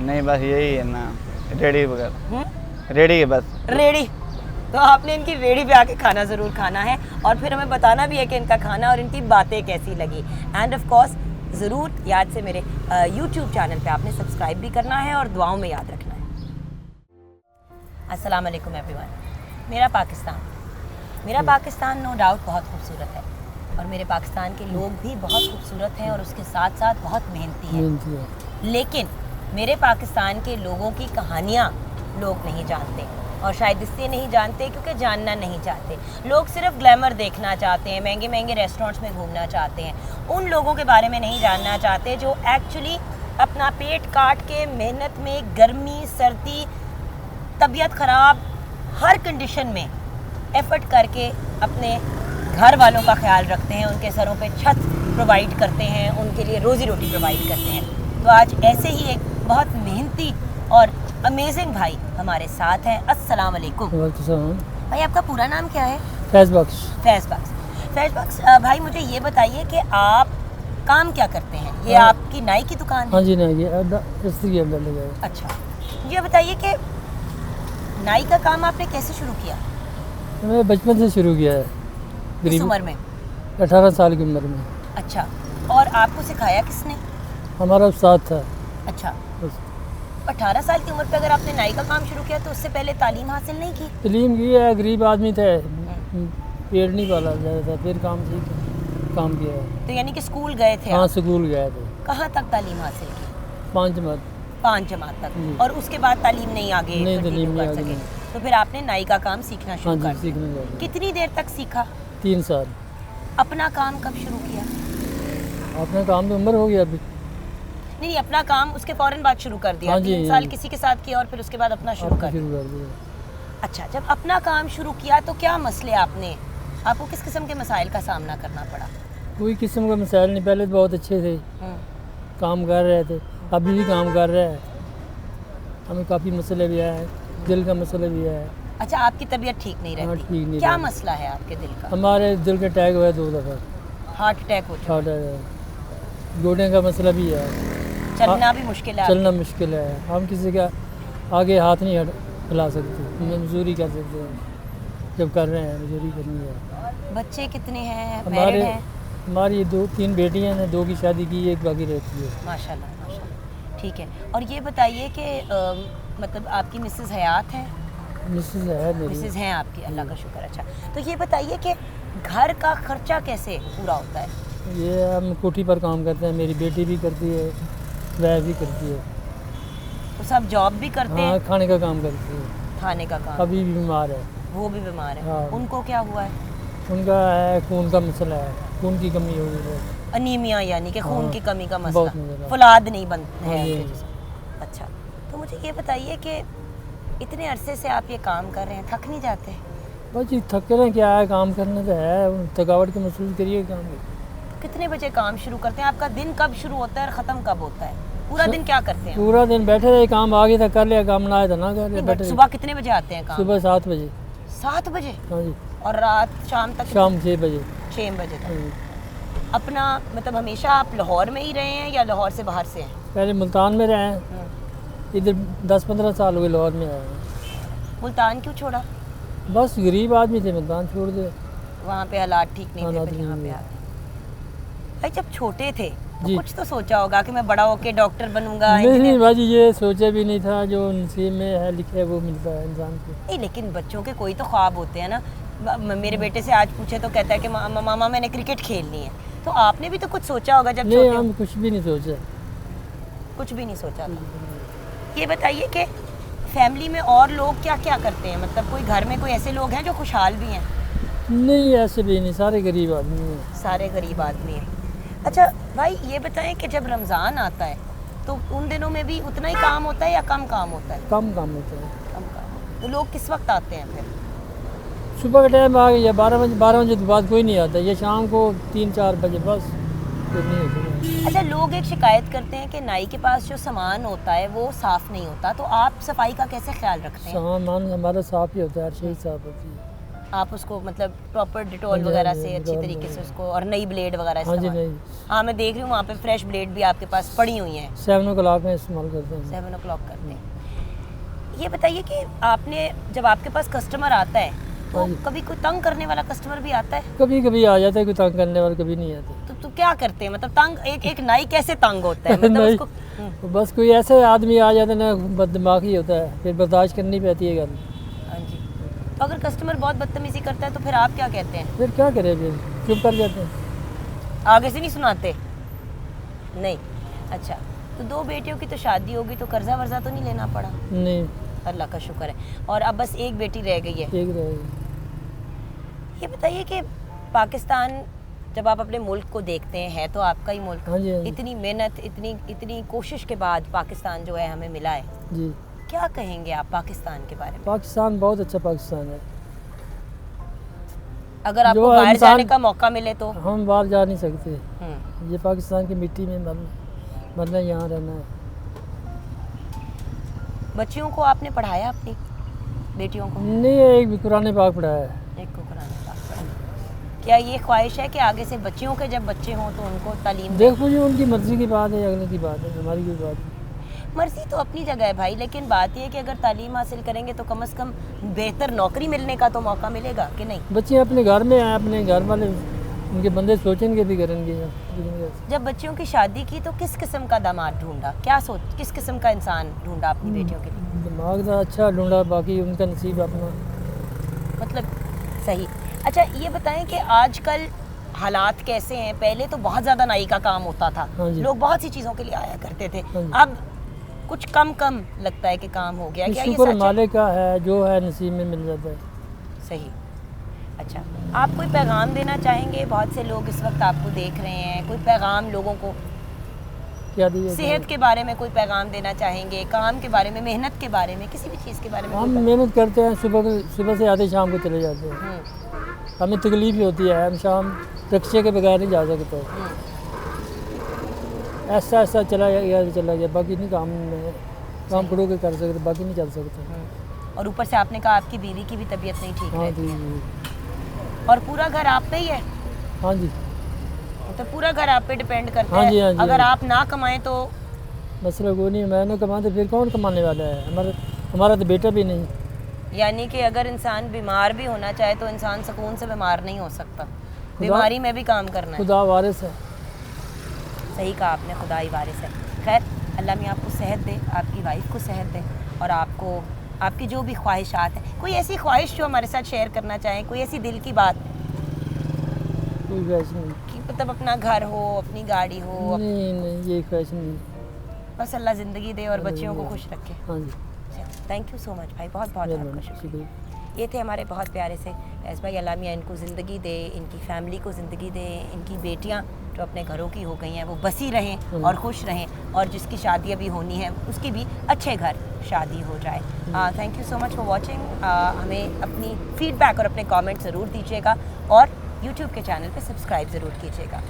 नहीं, बस यही है ना, रेडी वगैरह, रेडी है बस। रेडी। तो आपने इनकी रेडी पे आके खाना ज़रूर खाना है और फिर हमें बताना भी है कि इनका खाना और इनकी बातें कैसी लगी। एंड ऑफ कोर्स ज़रूर याद से मेरे यूट्यूब चैनल पे आपने सब्सक्राइब भी करना है और दुआओं में याद रखना है। अस्सलाम वालेकुम एवरीवन। मेरा पाकिस्तान नो डाउट बहुत खूबसूरत है और मेरे पाकिस्तान के लोग भी बहुत खूबसूरत हैं और उसके साथ साथ बहुत मेहनती हैं। लेकिन मेरे पाकिस्तान के लोगों की कहानियाँ लोग नहीं जानते और शायद इसलिए नहीं जानते क्योंकि जानना नहीं चाहते। लोग सिर्फ ग्लैमर देखना चाहते हैं, महंगे महंगे रेस्टोरेंट्स में घूमना चाहते हैं। उन लोगों के बारे में नहीं जानना चाहते जो एक्चुअली अपना पेट काट के मेहनत में, गर्मी, सर्दी, तबीयत ख़राब, हर कंडीशन में एफर्ट करके अपने घर वालों का ख्याल रखते हैं, उनके सरों पे छत प्रोवाइड करते हैं, उनके लिए रोज़ी रोटी प्रोवाइड करते हैं। तो आज ऐसे ही एक बहुत मेहनती और अमेजिंग भाई हमारे साथ हैं। अस्सलाम वालेकुम भाई, आपका पूरा नाम क्या है? फैज़ बख्श। फैज़ बख्श भाई, मुझे ये बताइए कि आप काम क्या करते हैं? ये आपकी नाई की दुकान है? हाँ जी, नाई के अंदर लगा। अच्छा, ये बताइए कि नाई का काम आपने कैसे शुरू किया? मैं बचपन से शुरू किया है, किस उम्र में? 18 साल की उम्र में। अच्छा, और आपको सिखाया किसने? हमारा उस्ताद था। अच्छा, 18 साल की उम्र पे अगर आपने नाई का काम शुरू किया तो उससे पहले तालीम हासिल नहीं की? तालीम की है, गरीब आदमी थे, पेड़ नहीं पाला जाता था, फिर काम किया है। तो यानी कि स्कूल गए थे? हाँ, स्कूल गए थे। कहाँ तक तालीम हासिल की? 5 जमात तक। और उसके बाद तालीम नहीं आगे कंटिन्यू कर सके, तो फिर आपने नाई का काम सीखना शुरू कर दिया। कितनी देर तक सीखा? 3 साल। अपना काम कब शुरू किया? अपना काम तो उम्र हो गया अभी। नहीं, अपना काम उसके फौरन बाद शुरू कर दिया। 3 साल किसी के साथ किया और फिर उसके बाद अपना शुरू कर दिया। अच्छा, जब अपना काम शुरू किया तो क्या मसले आपको किस किस्म के मसाइल का सामना करना पड़ा? कोई किस्म का मसाइल नहीं, पहले तो बहुत अच्छे थे, काम कर रहे थे, अभी भी काम कर रहे हैं। हमें काफ़ी मसले भी आए, दिल का मसला भी है। अच्छा, आपकी तबीयत ठीक नहीं रहती? ठीक नहीं। क्या मसला है आपके दिल का? हमारे दिल का अटैक हुआ है 2 दफ़ा। हार्ट अटैक हो चुका है? घोड़े का मसला भी है, चलना भी मुश्किल है? चलना मुश्किल है, हम किसी का आगे हाथ नहीं हिला सकते, मजदूरी कर सकते हैं, जब कर रहे हैं मजदूरी करनी है। बच्चे कितने हैं? हमारी 2-3 बेटियां हैं, 2 की शादी की, 1 बाकी रहती है। माशाल्लाह, ठीक है। और ये बताइए कि मतलब आपकी मिसेज़ हयात है? मिसेज़ है मेरी। मिसेज़ हैं आपकी, अल्लाह का शुक्र। अच्छा, तो ये बताइए कि घर का खर्चा कैसे पूरा होता है? ये हम कोठी पर काम करते हैं, मेरी बेटी भी करती है, वह भी करती है। तो सब जॉब भी करते हैं? हाँ, खाने का काम करती है। खाने का काम? अभी भी बीमार है। वो भी बीमार है? हाँ। उनको क्या हुआ है? उनका है खून का मसला है, खून की कमी हो गई है। अनीमिया, यानी कि खून की कमी का बहुत मसला, मसला। फौलाद नहीं बनते हाँ हैं? जी। अच्छा, तो मुझे ये बताइए कि इतने अरसे से आप ये काम कर रहे हैं, थक नहीं जाते? बस ये थक रहे हैं, क्या है, काम करना तो है, थकावट के महसूस करिए काम की। कितने बजे काम शुरू करते हैं? आपका दिन कब शुरू होता है और ख़त्म कब होता है? पूरा दिन क्या करते हैं? पूरा दिन बैठे रहे, काम आगे था कर लिया, काम ना आया था ना कर लिया, बैठे। सुबह कितने बजे आते हैं काम? सुबह 7 बजे। 7 बजे? हाँ जी। और रात शाम तक? शाम 6 बजे। 6 बजे तक। अपना मतलब हमेशा आप लाहौर में ही रहे हैं या लाहौर से बाहर से हैं? पहले मुल्तान में रहे हैं, इधर 10-15 साल हो गए लाहौर में आए हैं। मुल्तान क्यों छोड़ा? बस गरीब आदमी थे, मुल्तान छोड़ दे। वहाँ पे हालात ठीक नहीं थे, हालात फिर यहाँ पे नहीं आ गए। भाई, जब छोटे थे तो जी। कुछ तो सोचा होगा कि मैं बड़ा होके डॉक्टर बनूंगा, नहीं engineer- बाजी, ये सोचा भी नहीं था, जो नसीब में है लिखा है वो मिलता है इंसान को। नहीं, लेकिन बच्चों के कोई तो ख्वाब होते हैं ना। मेरे बेटे से आज पूछे तो कहता है कि मामा मैंने क्रिकेट खेलनी है। तो आपने भी तो कुछ सोचा होगा जब नहीं, छोटे हो? हम कुछ भी नहीं सोचा। कुछ भी नहीं सोचा था। ये बताइए कि फैमिली में और लोग क्या क्या करते हैं, मतलब कोई घर में कोई ऐसे लोग हैं जो खुशहाल भी हैं? नहीं, ऐसे भी नहीं, सारे गरीब आदमी हैं। सारे गरीब आदमी हैं। अच्छा भाई, ये बताएं कि जब रमज़ान आता है तो उन दिनों में भी उतना ही काम होता है या कम काम होता है? कम काम होता है। कम काम। तो लोग किस वक्त आते हैं फिर? सुबह के टाइम आ गया 12 बजे के बाद कोई नहीं आता, ये शाम को 3-4 बजे बस, कोई नहीं होता। अच्छा, लोग एक शिकायत करते हैं कि नाई के पास जो सामान होता है वो साफ़ नहीं होता, तो आप सफाई का कैसे ख्याल रखते हैं? सामान हमारा साफ ही होता है, हर चीज़ साफ होती है। आप उसको मतलब प्रॉपर डिटॉल हाँ जी, वगैरह हाँ जी, से अच्छी डिटॉल तरीके से वगैरह। उसको, और नई ब्लेड वगैरह हाँ जी, इस्तेमाल? नहीं, हाँ, मैं देख रही हूँ वहाँ पे फ्रेश ब्लेड भी आपके पास पड़ी हुई हैं। 7 o'clock में इस्तेमाल करते हैं। 7 o'clock करते हैं। ये बताइए कि आपने जब आपके पास कस्टमर आता है तो हाँ जी। कभी कोई तंग करने वाला कस्टमर भी आता है? कभी कभी आ जाता है, कोई तंग करने वाला कभी नहीं आता। तो क्या करते हैं, मतलब तंग, एक नाई कैसे तंग होता है, मतलब नहीं, उसको तो बस कोई ऐसे आदमी आ जाता है ना, बददिमागी होता है, फिर बर्दाश्त करनी पड़ती है गल। हाँ जी। तो अगर कस्टमर बहुत बदतमीजी करता है तो फिर आप क्या कहते हैं? फिर क्या करें, फिर चुप कर जाते हैं। आगे से नहीं सुनाते? नहीं। अच्छा, तो 2 बेटियों की तो शादी होगी, तो कर्जा वर्जा तो नहीं लेना पड़ा? नहीं, अल्लाह का शुक्र है। और अब बस एक बेटी रह गई है। ठीक रहेगा। ये बताइए कि पाकिस्तान, जब आप अपने मुल्क को देखते हैं, है तो आपका ही मुल्क, हाँ जी, हाँ जी। इतनी मेहनत, इतनी कोशिश के बाद पाकिस्तान जो है हमें मिला है, जी, क्या कहेंगे आप पाकिस्तान के बारे में? पाकिस्तान बहुत अच्छा पाकिस्तान है। अगर आपको जो बाहर इंसान- जाने का मौका मिले तो? हम बाहर जा नहीं सकते, हम्म। ये पाकिस्तान की मिट्टी में मरना यहाँ रहना है। बच्चियों को आपने पढ़ाया, अपनी बेटियों को? नहीं, एक भी कुरान पाक पढ़ा है। एक को कुरान पाक पढ़ाया। क्या ये ख्वाहिश है कि आगे से बच्चियों के जब बच्चे हों तो उनको तालीम दें? देखो जी, उनकी मर्जी की बात है, अगले की बात है, हमारी कोई बात नहीं। मर्जी तो अपनी जगह है भाई, लेकिन बात यह है कि अगर तालीम हासिल करेंगे तो कम से कम बेहतर नौकरी मिलने का तो मौका मिलेगा कि नहीं? बच्चे अपने घर में हैं, अपने घर वाले उनके बंदे सोचेंगे भी करेंगे। जब बच्चियों की शादी की तो किस किस्म का दामाद ढूंढा, किस किस्म का इंसान ढूंढा अपनी बेटियों के लिए? दिमाग का अच्छा ढूंढा, बाकी उनका नसीब अपना। मतलब सही। अच्छा, ये बताएं कि आजकल हालात कैसे हैं? पहले तो बहुत ज़्यादा नाई का काम होता था, हाँ जी। लोग बहुत सी चीज़ों के लिए आया करते थे, हाँ जी। अब कुछ कम लगता है कि काम हो गया। क्या ये शुक्र सच है? मालिक का है, जो है नसीब में मिल जाता है। सही। अच्छा, आप कोई पैगाम देना चाहेंगे? बहुत से लोग इस वक्त आपको देख रहे हैं, कोई पैगाम लोगों को? क्या दिए सेहत के बारे में कोई पैगाम देना चाहेंगे? काम के बारे में, मेहनत के बारे में, किसी भी चीज़ के बारे में? हम मेहनत करते हैं, सुबह से आते शाम को चले जाते हैं। हम्म, हमें तकलीफ ही होती है, हम शाम रिक्शे के बगैर नहीं जा सकते। ऐसा ऐसा चला गया, बाकी नहीं काम पड़ो के कर सकते, बाकी नहीं चल सकते। और ऊपर से आपने कहा आपकी बीवी की भी तबीयत नहीं ठीक हाँ रहती जी, है, जी। और पूरा घर आप पे ही है, हाँ जी, तो पूरा घर आप पे डिपेंड करता हाँ है। जी, हाँ जी, अगर हाँ आप ना कमाएं तो? मसला वो नहीं, मैं ना कमाते फिर कौन कमाने वाला है? हमारा तो बेटा भी नहीं। यानी कि अगर इंसान बीमार भी होना चाहे तो इंसान सुकून से बीमार नहीं हो सकता, बीमारी में भी काम करना है। खुदा वारिस है। सही कहा आपने, खुदा ही वारिस है। खैर, अल्लाह मियाँ आपको सेहत दे, आपकी वाइफ को सेहत दे, और आपको आपकी जो भी ख्वाहिशात हैं, कोई ऐसी ख्वाहिश जो हमारे साथ शेयर करना चाहें, कोई ऐसी दिल की बात कोई ख्वाहिश नहीं। कि मतलब अपना घर हो, अपनी गाड़ी हो, नहीं, ये ख्वाहिश नहीं। बस अल्लाह ज़िंदगी दे और बच्चियों को खुश रखे। हाँ जी, थैंक यू सो मच भाई, बहुत बहुत आपका शुक्रिया। शुक्रिया। ये थे हमारे बहुत प्यारे से फैज़ भाई। अल्लाह मियाँ इनको ज़िंदगी दे, इनकी फैमिली को ज़िंदगी दे, इनकी बेटियाँ जो अपने घरों की हो गई हैं वो बसी रहें और खुश रहें, और जिसकी शादी अभी होनी है उसकी भी अच्छे घर शादी हो जाए। Thank you so much for watching. हमें अपनी फीडबैक और अपने कमेंट ज़रूर दीजिएगा, और यूट्यूब के चैनल पे सब्सक्राइब ज़रूर कीजिएगा।